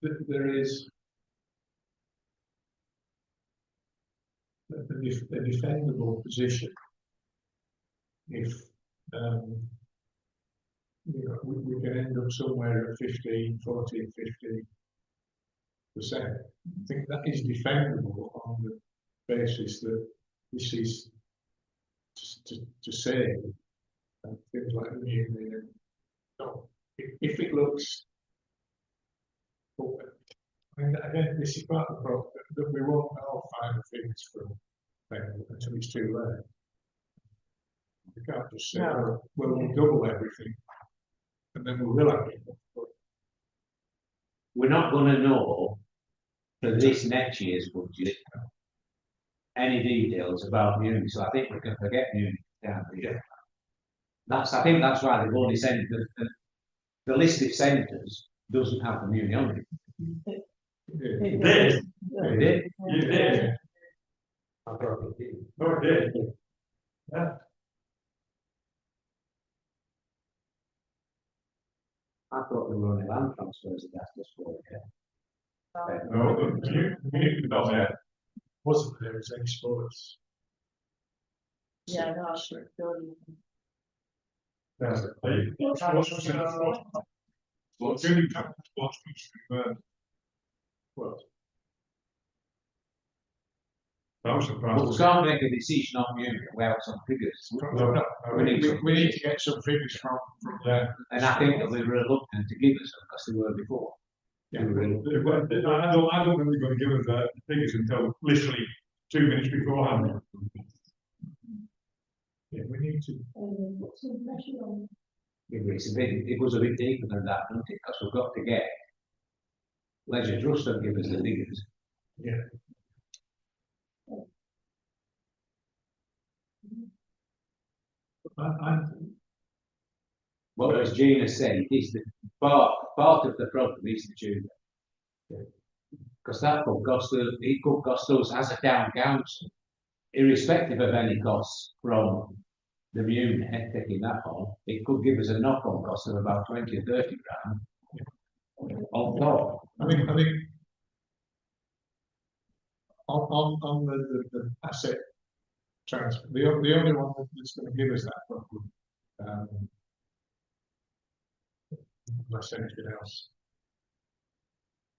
that there is a defendable position if we can end up somewhere at 15, 14, 15%. I think that is defendable on the basis that this is to save things like the union. So if it looks, I mean, again, this is part of the problem that we won't know final figures from Pendle until it's too late. We can't just say, No. well, we'll double everything, and then we will have it. We're not going to know for this next year's budget any details about Munich, so I think we can forget Munich down here. I think that's why they've only sent the list of centres doesn't have the Munich on it. Yeah. Did. They did. You did. I thought it did. No, it did. Yeah. I thought there were only land transfers that that's just for it. No, you not there. Wasn't there as any sports? Yeah, no, sure. There's a play. What's really happened to sports conferred? Well. I was But surprised. we can't make a decision on Munich without some figures. No, we need to get some figures from there. And I think they'll be reluctant to give us them because they were before. Yeah, I don't think they're going to give us the figures until literally 2 minutes beforehand. Yeah, we need to. Put some pressure on. It was a bit deeper than that, wasn't it? Because we've got to get Leisure Trust don't give us the figures. Yeah. But as Gina said, it is the part of the problem is the Tudor. Because that could cost us as a town council, irrespective of any costs from the Munich taking that on, it could give us a knock-on cost of about 20 or 30 grand on top. I think On the asset transfer, the only one that's going to give us that problem, unless anything else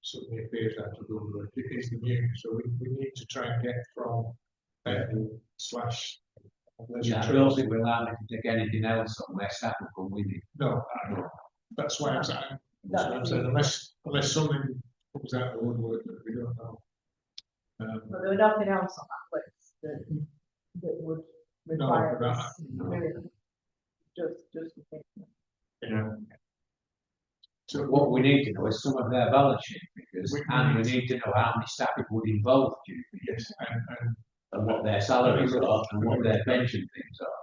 suddenly appears out of the woodwork, it is the new, so we need to try and get from slash leisure Yeah, I don't trails. think we're allowed to take anything else on West Africa with it. No, I don't. That's why I'm saying, unless something comes out of the woodwork that we don't know. But there was nothing else on that list that would require No, us doing. Just the thing. Yeah. So what we need to know is some of their balance sheet figures, and we need to know how many staff it would involve you, Yes, and what their salaries are, and what their pension things are.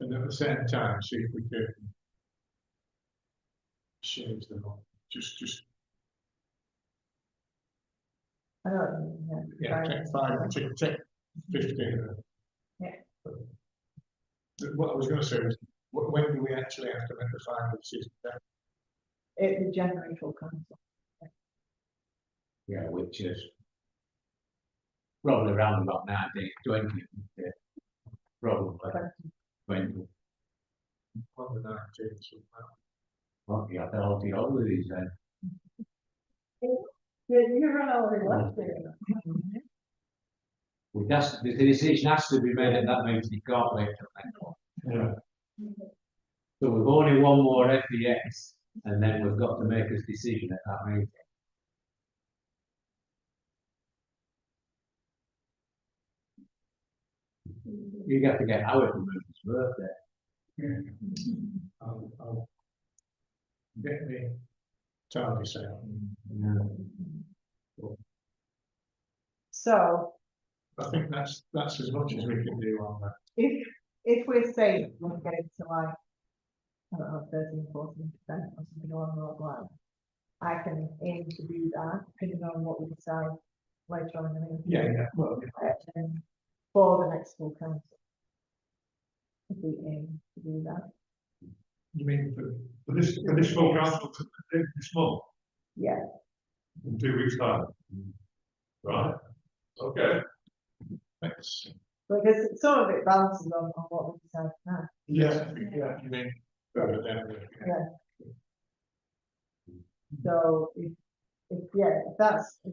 and at the same time, see if we can change them up. Just I know what you mean, yeah, Try take and- 5, take 15. Yeah. What I was going to say is, when do we actually have to make the final decision? The January full council. Yeah, which is probably around about 19, 20, yeah. Probably 20. On the 19th, somehow. Well, yeah, they'll all be over these then. Yeah, you run over the left there. Well, the decision has to be made at that meeting, you can't wait till next one. Yeah. So we've only one more FES, and then we've got to make a decision at that meeting. You have to get Howard to move his birthday. I'll get the targets out. So I think that's as much as we can do on that. if we're saying we're going to get into like, I don't know, 13, 14% or something along those lines, I can aim to do that, depending on what we decide later on in the meeting. Yeah. Well, For the next full council. If we aim to do that, you mean for this full council this month, yeah, in 2 weeks' time? Right. Okay. Thanks. because some of it balances on what we decide now. Yeah. You mean further down. So if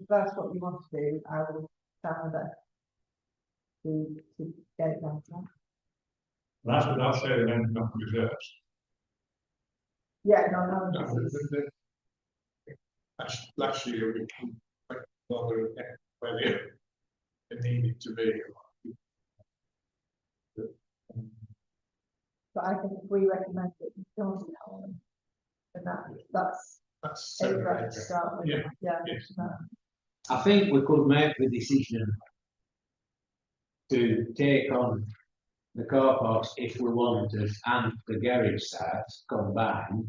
that's what you want to do, I will try my best to get it done. That's what I'll say. Then not reserves. Yeah, no, this is- Last year we went longer where it needed to be. but I think if we recommend that you don't do that one, then that's That's a 7 right acre. to start with. Yeah, Yeah. yes. no. I think we could make the decision to take on the car parks if we wanted, and the garage sites combined,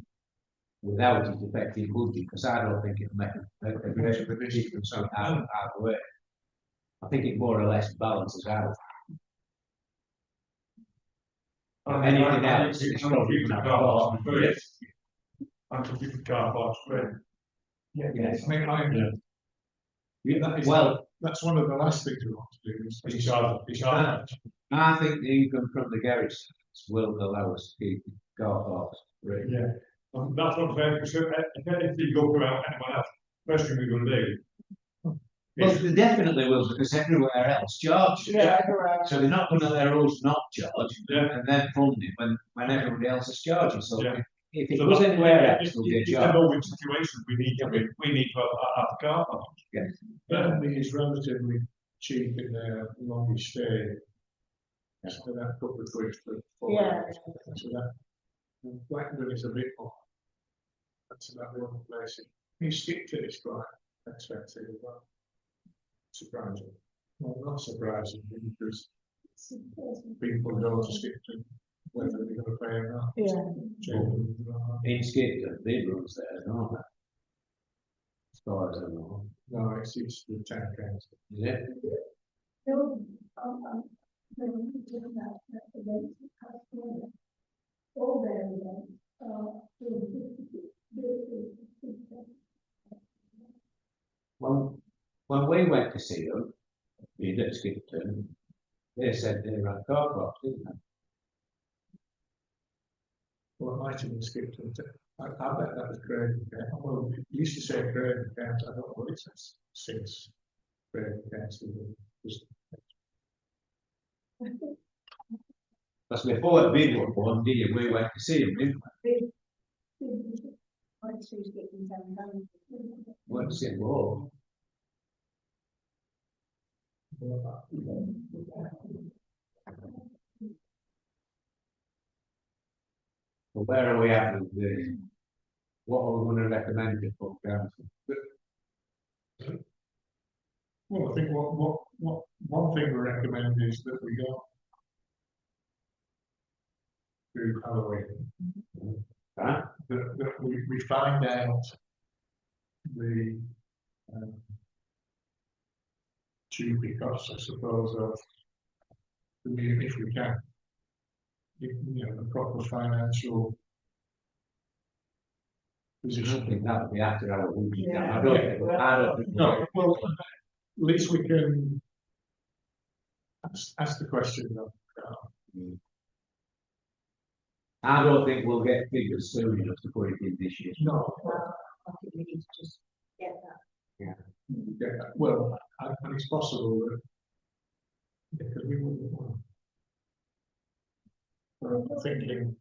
without it affecting budget, because I don't think it'll make a great difference either way. I think it more or less balances out. Anything else is probably keep the gonna car parks have free. yes. I can keep the car parks free. Yes. I mean, Well, that's one of the last things we want to do is charge. I think the income from the garage sites will allow us to keep car parks free. Yeah, that's what I'm saying, because if you go throughout anyone else, first thing we're gonna do. Well, they definitely will, because everywhere else charges. Yeah, correct. So they're not gonna let their rules not charge, Yeah. and then fund it when everybody else is charging, so Yeah. if it So goes that- anywhere else, they'll It's get a charged. moving situation, we need to have a car park. Yes. Burnley is relatively cheap in their longest stay. So that couple of quid for. Yeah. So that, Blackburn is a bit more. That's about the only place. You stick to this quite expensive as well. Surprising. Well, not surprising, because people go to Skipton, whether they're gonna pay or not. Yeah. In Skipton, big rules there, aren't there? As far as I know, No, it's the town council. is it? No, no, doing that, events, customer, all their events, doing Well, when we went to see them, you didn't skip them, they said they ran car parks, didn't they? Well, I might have skipped it. I bet that was Craig. Well, it used to say Craig account. I don't know what it says since Craig accounts. Because before the big one, we went to see them, didn't we? Went to see them all. Well, where are we at with this? What are we going to recommend to full council? Well, I think one thing we recommend is that we go through Halloween. Huh? That we find out the cheapy costs, I suppose, of if we can. You know, the proper financial I position. don't think that would be after our week. Yeah. I don't think. No, well, at least we can ask the question of, I don't think we'll get figures soon enough to put it in this year. no, I think we need to just get that. yeah, well, and it's possible that, because we wouldn't want. I'm thinking,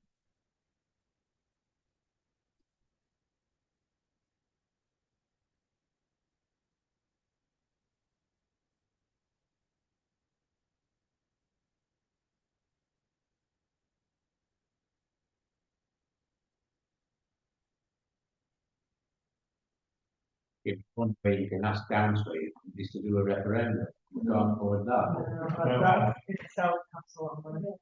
If one way you can ask Downsway is to do a referendum, we can't afford that. It's our council on money.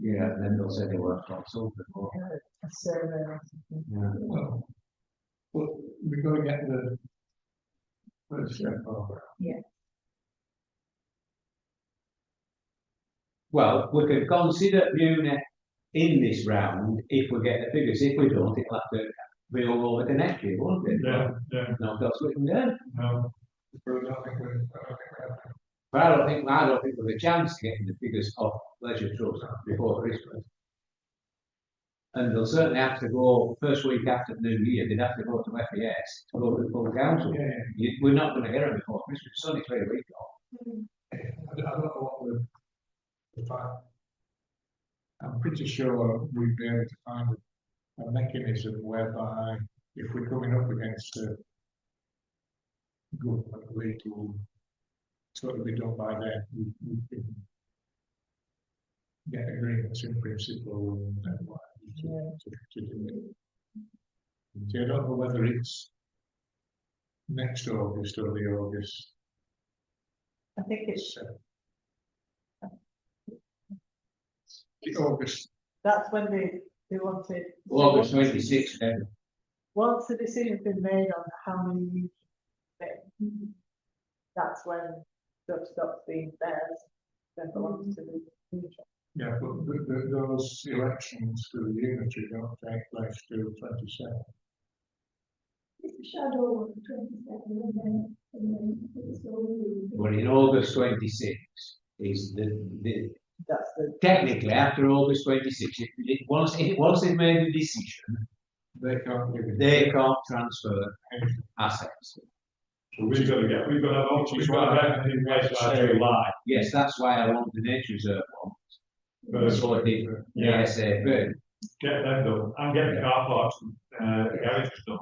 Yeah, and then they'll say they weren't consulted or. A survey or something. Yeah. well, we've got to get the first step over. Well, we could consider viewing it in this round if we get the figures. If we don't, it'll have to be all over the next year, won't it? Yeah. No, that's what we can do. No. But I don't think we've a chance of getting the figures off Leisure Trust before Christmas. And they'll certainly have to go first week after the New Year. They'd have to go to FES to go to the full council. Yeah. We're not going to get them before Christmas. It's only 3 weeks off. I don't know what the fact. I'm pretty sure we'd be able to find a mechanism whereby if we're coming up against a government legal, it's got to be done by then. We can get agreements in principle and what to do it. So I don't know whether it's next August or the August. I think it's, The August. that's when they wanted. August 26th, then. Once the decision's been made on how many you can fit, that's when stuff stops being theirs, then belongs to the future. Yeah, but those elections to the unitary don't take place till 27. It's a shadow of 27 and then it's all. But in August 26th is the That's the. technically after August 26th, once they've made a decision, They can't give it. they can't transfer assets. We've got to have We've got to have it in place by July. Yes, that's why I want the nature reserve one. First, So the ASAP. get them done and get the car parks, garages done.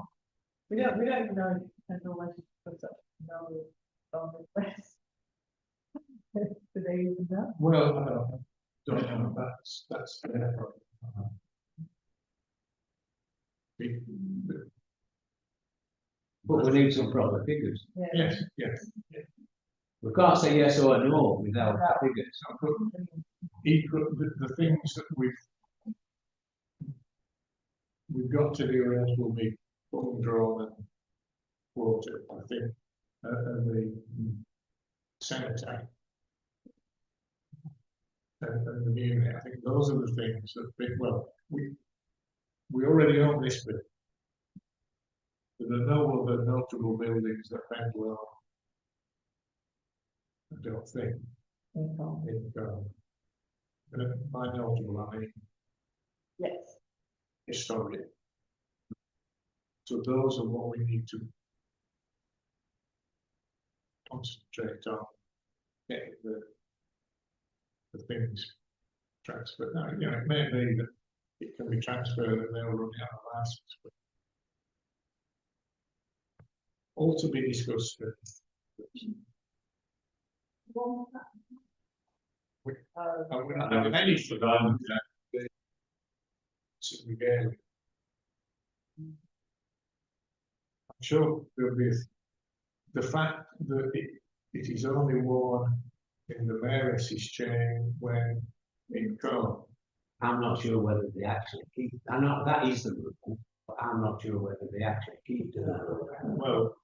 We don't even know if depending on when she puts up, no, on the press. Do they even know? Well, I don't know, that's their problem. But we need some proper figures. Yes, yes. We can't say yes or no without figures. Equal, the things that we've got to do, or else we'll be full drawn and water, I think, and the cemetery. And the unit, I think those are the things that, well, we already own this bit. There are no other notable buildings that Pendwell. I don't think, in, by notable, I mean Yes, historic. So those are what we need to concentrate on, getting the things transferred. Now, you know, it may be that it can be transferred and they'll run out of license, but all to be discussed. And we're not having any for them. Again, I'm sure there'll be the fact that it is only worn in the mayoress's chain when in Cone. I'm not sure whether they actually keep, I know that is the rule, but I'm not sure whether they actually keep to that rule. Well,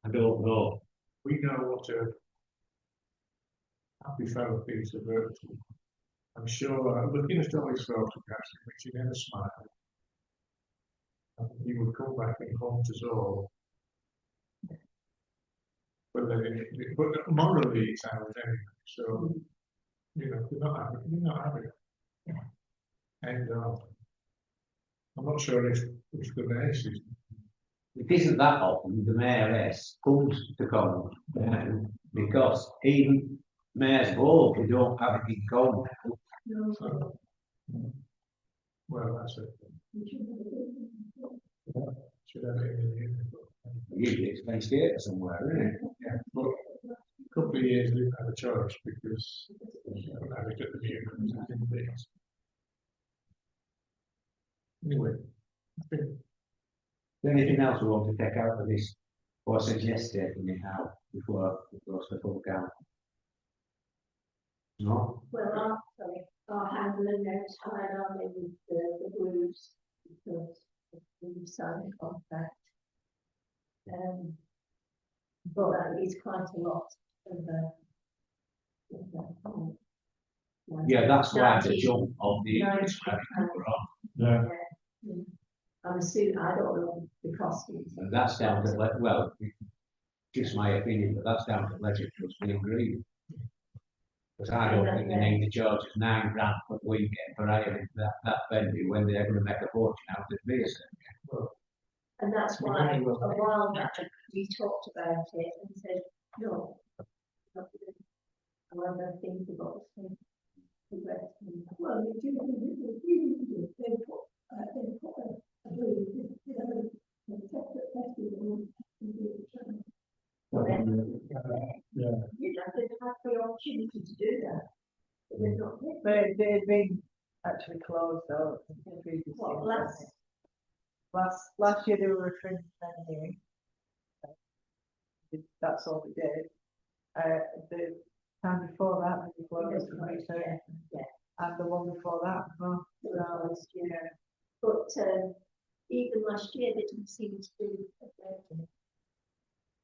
I don't know. we know what a happy fellow piece of virtue. I'm sure, looking at all his photographs, in which he never smiled, I think he would come back and haunt us all. But morally, it's ours anyway. So, you know, we're not having it. And I'm not sure if the mayor's is. It isn't that often the mayoress comes to Cone now, because even Mayor's Board, we don't have it in Cone now. So, well, that's it. Should have it in the union. Usually it's based here somewhere, isn't it? Yeah, but a couple of years we didn't have a choice because we don't have it at the union. Anyway, I think Is there anything else we want to take out of this, or suggest taking it out before it goes to full count? No? Well, our handler knows how I am in the groups because we've signed a contract. But that is quite a lot of Yeah, that's why the 90 jump of the 90 English credit we're on. yeah. I'm assuming, I don't know the costings. And that's down to, well, just my opinion, but that's down to Leisure Trust being agreed. Because I don't think they need to charge us £9 per weekend for hiring that venue when they're going to make a fortune out of this. And that's why a while back we talked about it and said, no. not good. However, things have got to progress. Well, they do, they put a separate festival. Yeah. You know, they've had the opportunity to do that. But they're not. they've been actually closed though. Previously. What, Last year they were a fringe venue. That's all they did. The time before that, they closed for research. Yeah. And the one before that, well, Last year. But even last year they didn't seem to do it.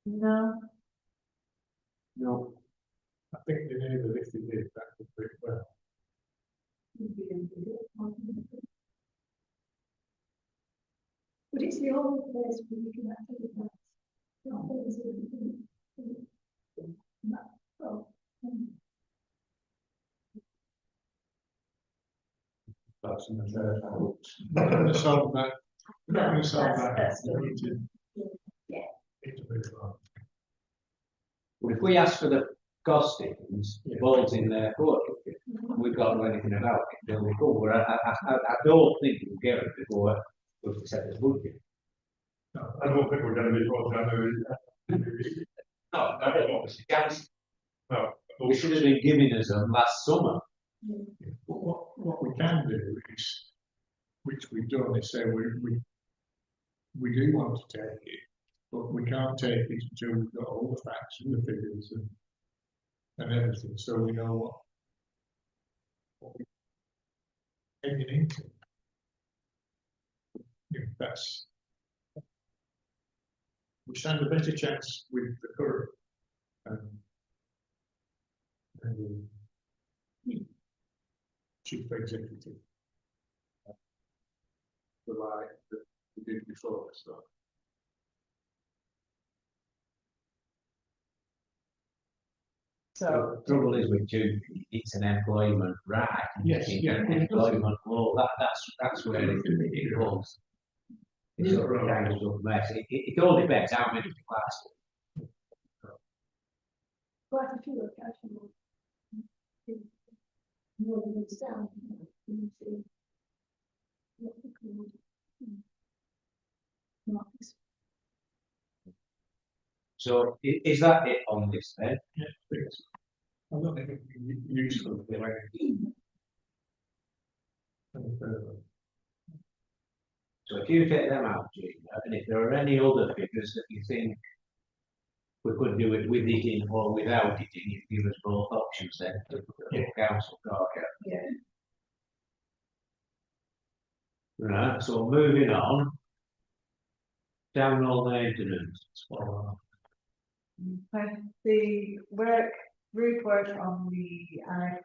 no. No. I think they knew that if they did, that would be well. But it's the only place where you can actually dance. That's in the fair. Not going to solve that. We're not going to solve that. That's We need to. Yeah. Need to move on. Well, if we ask for the costings, the ball's in their court, we've got to know anything about it, they'll be cool, but I don't think we'll get it before we've set this budget. No, I don't think we're going to be close January. No, I don't know, it's a chance. No. We should have been giving us them last summer. What we can do is, which we've done, is say we do want to take it, but we can't take it until we've got all the facts and the figures and everything, so we know what we're heading into. If that's, we stand a better chance with the current chief executive. like that we did before, so. So, The trouble is with you, it's an employment right. Yes, It's yeah. an employment law, that's where it goes. It's sort of kind of mess. It all depends how many class. Quite a few occasions. More than it's down. You see. What we call, marks. So is that it on this then? I don't think it'd be useful if they like. So if you take them out, Gina, and if there are any other figures that you think we could do it with it in or without it in, you give us both options then to the council car account. yeah, Right, so moving on. Town hall maintenance. the work, roof work on the annex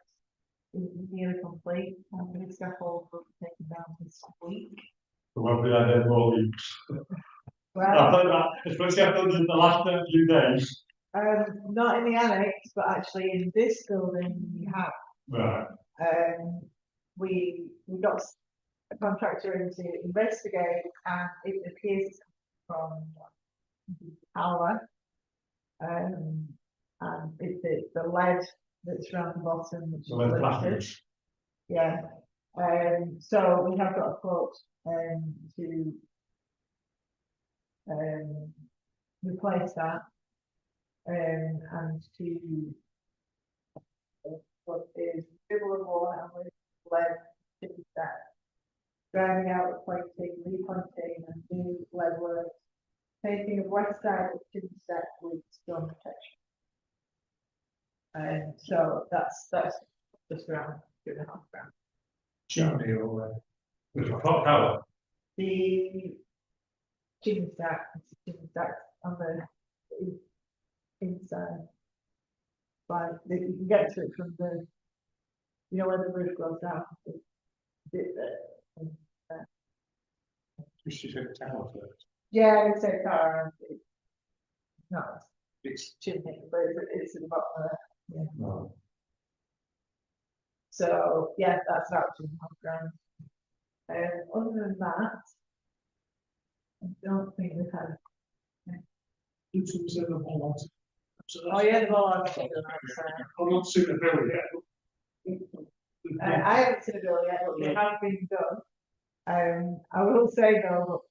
is nearly complete, and the scaffold will be taken down this week. So what we had there all weeks. Well, I've done that, especially after the last few days. not in the annex, but actually in this building we have. Right. We got a contractor in to investigate, and it appears from power. And it's the lead that's around the bottom, which is So then listed. plastics. Yeah, so we have got a quote, to, replace that, and to what is dribble and water and with lead chipping that, driving out, replacing, repointing and new lead work, painting of west side of chipping stack with storm protection. And so that's just around 2.5 grand. Chimney or, with a clock tower. The chicken stack on the inside. But you can get to it from the, you know, where the roof goes down. The bit there. You should have tower first. Yeah, it's a car. It's not It's. chimney, but it's at the bottom of it. Yeah. No. So yeah, that's about 2.5 grand. Other than that, I don't think we've had. It's in the ball. Oh yeah, the ball. I'm not seeing the bill yet. I haven't seen a bill yet, but they have been done. I will say though,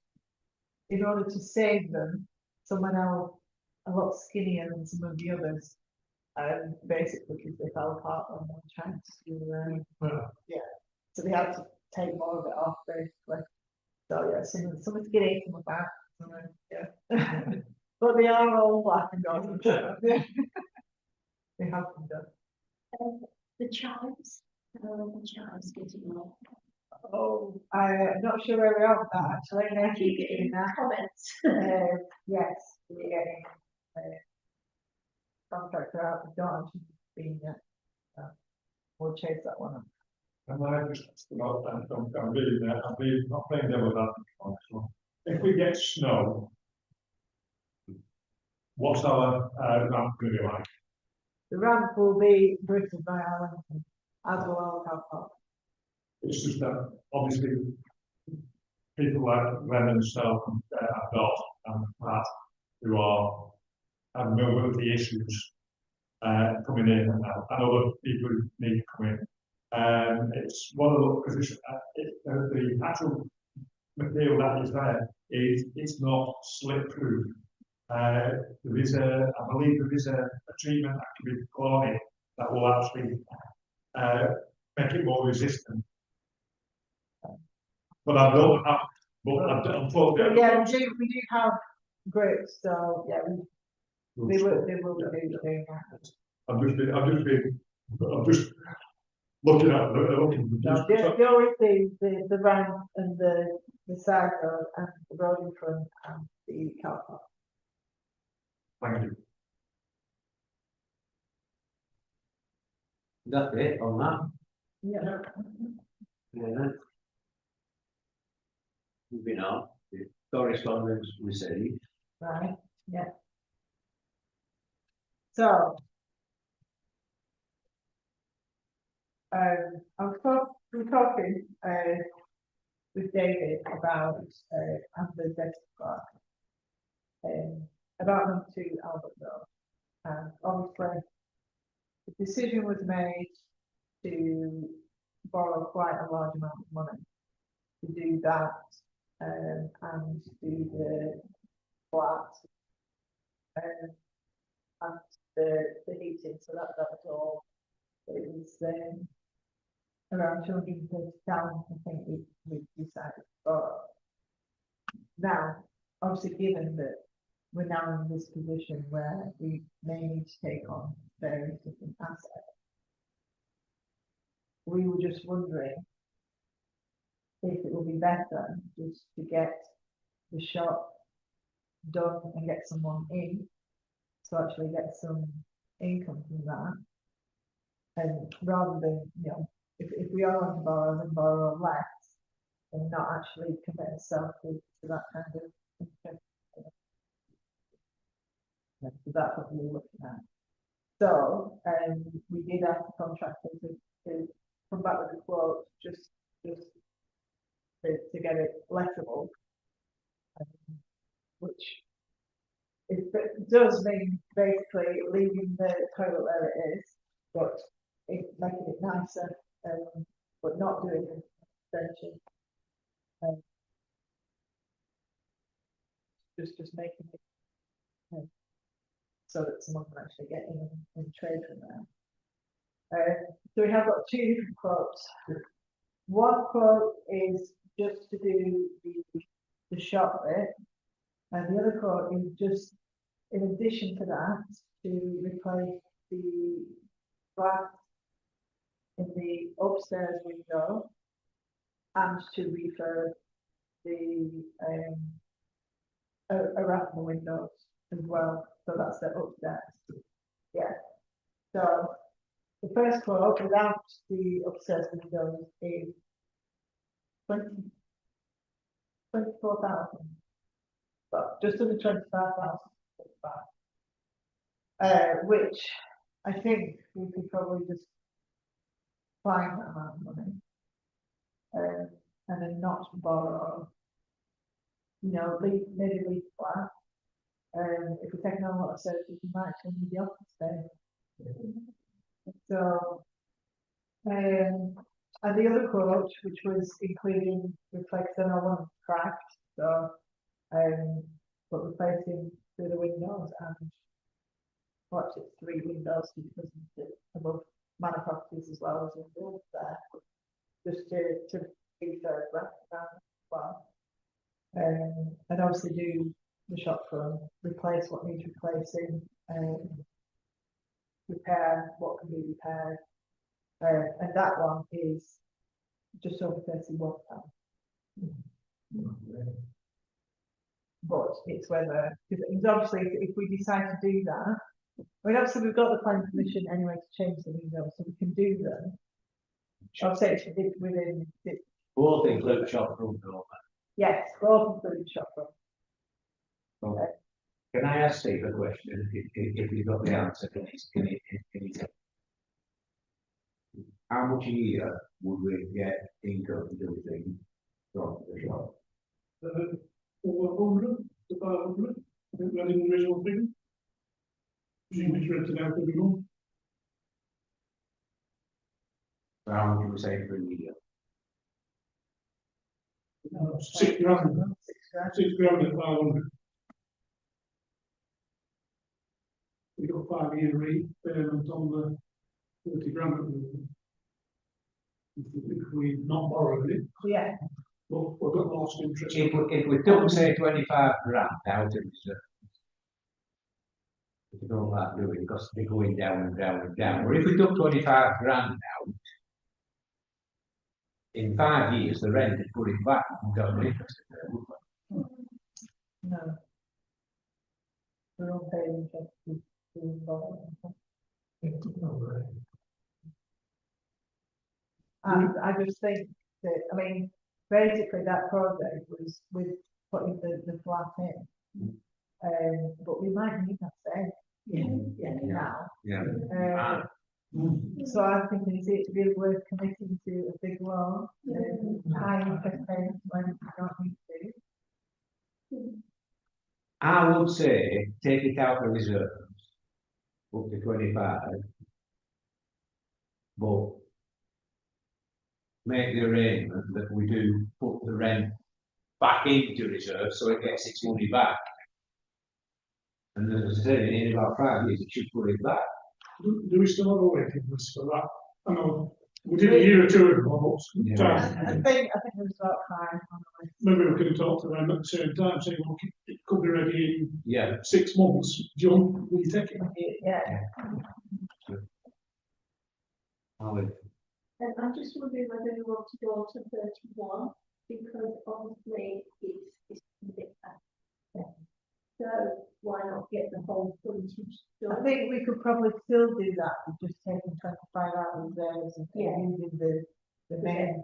in order to save them, someone else a lot skinnier than some of the others, basically because they fell apart when they were trying to, so they had to take more of it off basically. So yeah, some are skinny, some are fat, yeah. But they are all black and gold. They have been done. The chives, the chives getting off. Oh, I'm not sure where we are with that actually. No, keep getting that. Comments. Yes, we're getting contractor out the door. She's been yet. We'll chase that one up. And I just about that, I'm really there, I'm really not playing devil that. If we get snow, what's our ramp going to be like? The ramp will be Bristol by Arlington, as will our car park. It's just that obviously people like Glenn and myself have got and Pat who are have mobility issues coming in and out, and other people who need to come in. It's one of the because the actual material that is there it's not slip proof. There is I believe there is a treatment that can be put on it that will actually make it more resistant. But I don't have, I'm told. Yeah, we do have grips, so yeah, they will be doing that. I'm just looking at No, the only thing, the ramp and the side road and the road in front and the car park. Thank you. That's it on that. Yeah. Yeah. moving on, the correspondence received. right, yeah. So. We were talking, with David about, Amber's desk clerk. About number 2 Albert Road. And obviously, the decision was made to borrow quite a large amount of money to do that, and do the flat, and the heating, so that was all. It was, around 230,000, I think we decided, but now, obviously, given that we're now in this position where we may need to take on various different assets, we were just wondering if it would be better just to get the shop done and get someone in to actually get some income from that, and rather than, you know, if we are going to borrow, then borrow less and not actually commit ourselves to that kind of interest. So that's what we were looking at. So, we did ask the contractor to come back with a quote, just to get it lettable, which it does mean basically leaving the toilet where it is, but making it nicer, but not doing an extension. Just making it so that someone can actually get in and trade from there. So we have got 2 different quotes. One quote is just to do the shop bit, and the other quote is just in addition to that to replace the glass in the upstairs window and to refurb the around the windows as well. So that's the upstairs. Yeah. So the first quote without the upstairs windows is 24,000, but just under 25,000, which I think we could probably just find that amount of money, and then not borrow, you know, maybe leave flat. If we're taking on a lot of services, we might change the office space. So, and the other quote, which was including replacing our one cracked, so, but replacing through the windows and perhaps it's 3 windows because it's above manor properties as well as windows there, just to refurb that as well. And obviously do the shop front, replace what needs replacing, repair what can be repaired, and that one is just over 31,000. But it's whether, because obviously if we decide to do that, I mean obviously we've got the planning permission anyway to change the windows, so we can do them. Obviously it's within the, Both include shop front door. yes, both including shop front. Okay. Can I ask Steve a question? If you've got the answer, can you tell? How much a year would we get income, do you think, from the shop? 400 to 500, I think that is the original figure. Presumably it's rented out every month. So how much would we say for a year? 6 grand, 6 grand at 500. We got 5-year repayment on the 30 grand. If we not borrowed it, Yeah, well, we've got lost interest. If we took, say, 25 grand out of the, if we don't like doing, because they're going down and down and down, or if we took 25 grand out, in 5 years, the rent is put it back and got no interest in it, wouldn't we? no. We're all paying interest to borrow. And I just think that, I mean, basically that project was with putting the flat in. But we might need that space now. Yeah. Uh, so I'm thinking, is it really worth committing to a big loan, high interest payments when you don't need to? I would say take it out of reserves up to 25. But make the arrangement that we do put the rent back into reserve so it gets its money back. And as I said, in about 5 years, it should put it back. Do we still have a waiting list for that? I know, we did a year or two ago, Yeah. I think there's about 5 on the list. maybe we could talk to them at the same time, saying, look, it could be ready Yeah. in 6 months. John, will you take it? Yeah, And I'm just wondering whether we want to go to 31, because obviously it's a bit back. So why not get the whole frontage I done? think we could probably still do that, with just taking 25 out of reserves and using the main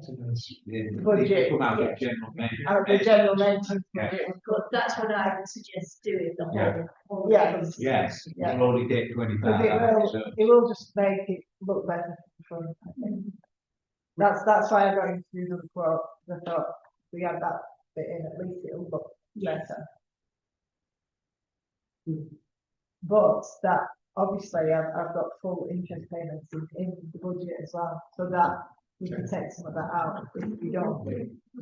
budget, Come out yeah. of general maintenance. out of the general maintenance Yeah. budget. But that's what I would suggest doing, the whole. Yes. Yes, Yeah. we'll only take 25 Because out of reserve. it will just make it look better from front, I think. That's why I got into the quote, I thought, if we had that bit in, at least it'll look better. But that, obviously, I've got full interest payments in the budget as well, so that we can take some of that out if we don't.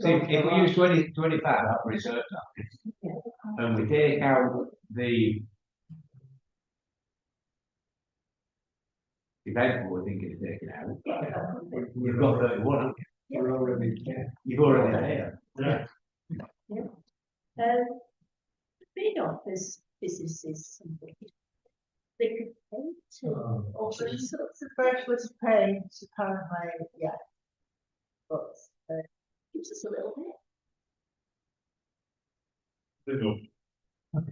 See, if we use 25 out of reserve, and we take out the event we're thinking of taking out, you've got 31, haven't you? You're already there. You've already there. Yeah. Bid office businesses, something. They could pay to offer sorts of, Specialist paint, apparently, yeah. But, gives us a little bit. They don't.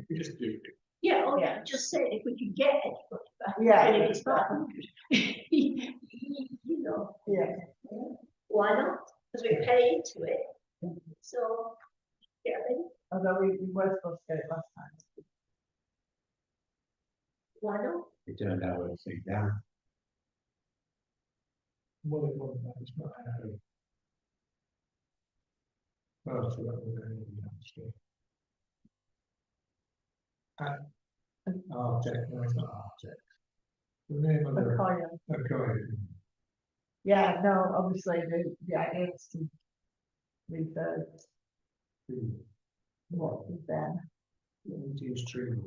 We just do it. Yeah, oh Yeah. yeah, just say if we could get it, but Yeah. and if it's 500, you know, yeah, why not? Because we pay into it, so, yeah, although we were supposed to get it last time. why not? It turned out everything down. Well, it wasn't, that was not happening. Well, so that was going to be downstairs. Architect, no, it's not architect. The name of the, Accoyer. okay, Yeah, no, obviously the idea is to refurb what is there. it is true.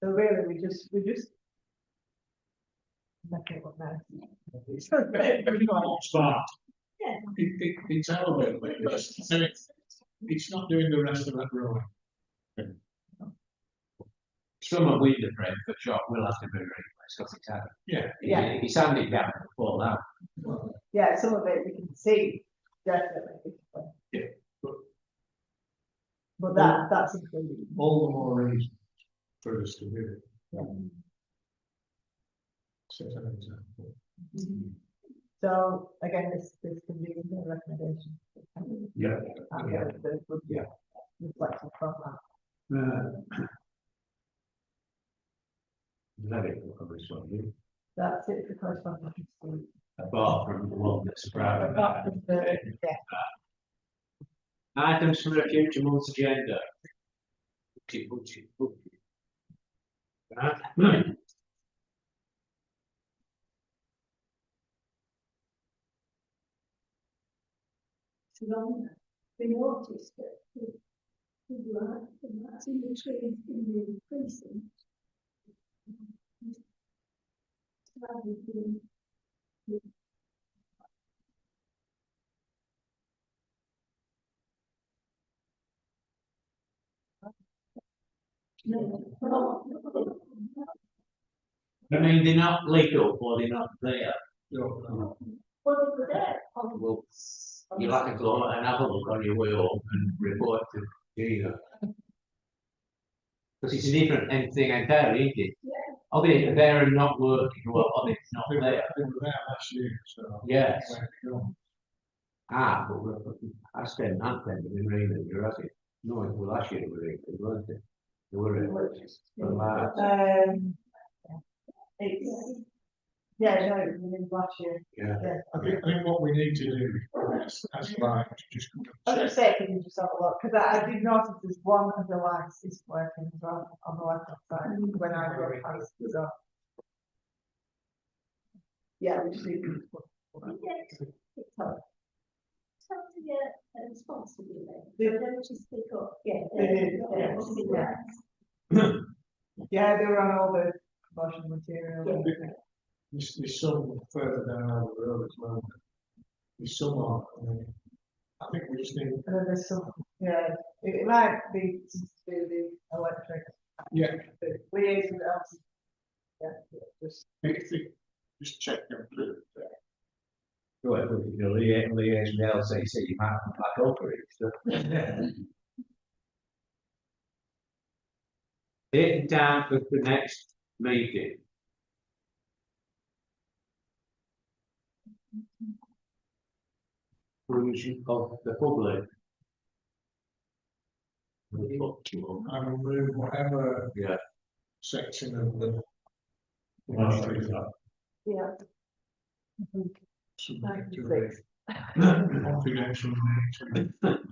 So really, we just make it look nice. It's not smart. Yeah. It's elevated, and it's not doing the rest of that road. Some of window frame for shop will have to be replaced because it's happened. Yeah. Yeah. If you sand it down, it'll fall out. Yeah, some of it we can see, definitely. Yeah, But that's included. All the more reason for us to do it. Yeah. Set an example. So again, this can be the recommendation. Yeah. And the would be reflected from that. Let it look on this one, yeah. That's it for correspondence. Apart from the one that's private. Apart from the, yeah, Items for a future month's agenda. Budget. Right. So we noticed that that's in between in the precinct. I mean, they're not legal or they're not there. Well, they were there on Well, you'll have to go and have a look on your way home and report to Gina. Because it's a different thing entirely, isn't it? Yeah. Are they there and not working, or are they not They were there? there last year, so. Yes. Where to go? Ah, but I spent that then, but in Raymond, you're right. No, it was last year, it was Raymond, weren't it? They were it. From March. It's, yeah, no, it was in last year. Yeah. Yeah. I think what we need to do is ask Mike to just come I and was check. just saying, can you just have a look, because I did notice there's one of the lights isn't working as well on the left hand side when I drove past, so. Yeah, we just need to. It's hard. Tell to get a response to you then. They- So don't just pick up, yeah. They did, yeah, yeah. yeah. Yeah, they were on all the promotional material. Yeah. There's some further down the road as well. There's some on, I think we just need, And then there's some, yeah, it might be to do with the electric. yeah, The liaison with else. Yeah, just. just check them through. Well, if you liaison with LCC, you might come back over it, so. Date and time for the next meeting. Fruition of the public. I will move whatever Yeah. section of the. Yeah. Subject to 96. the confidential nature.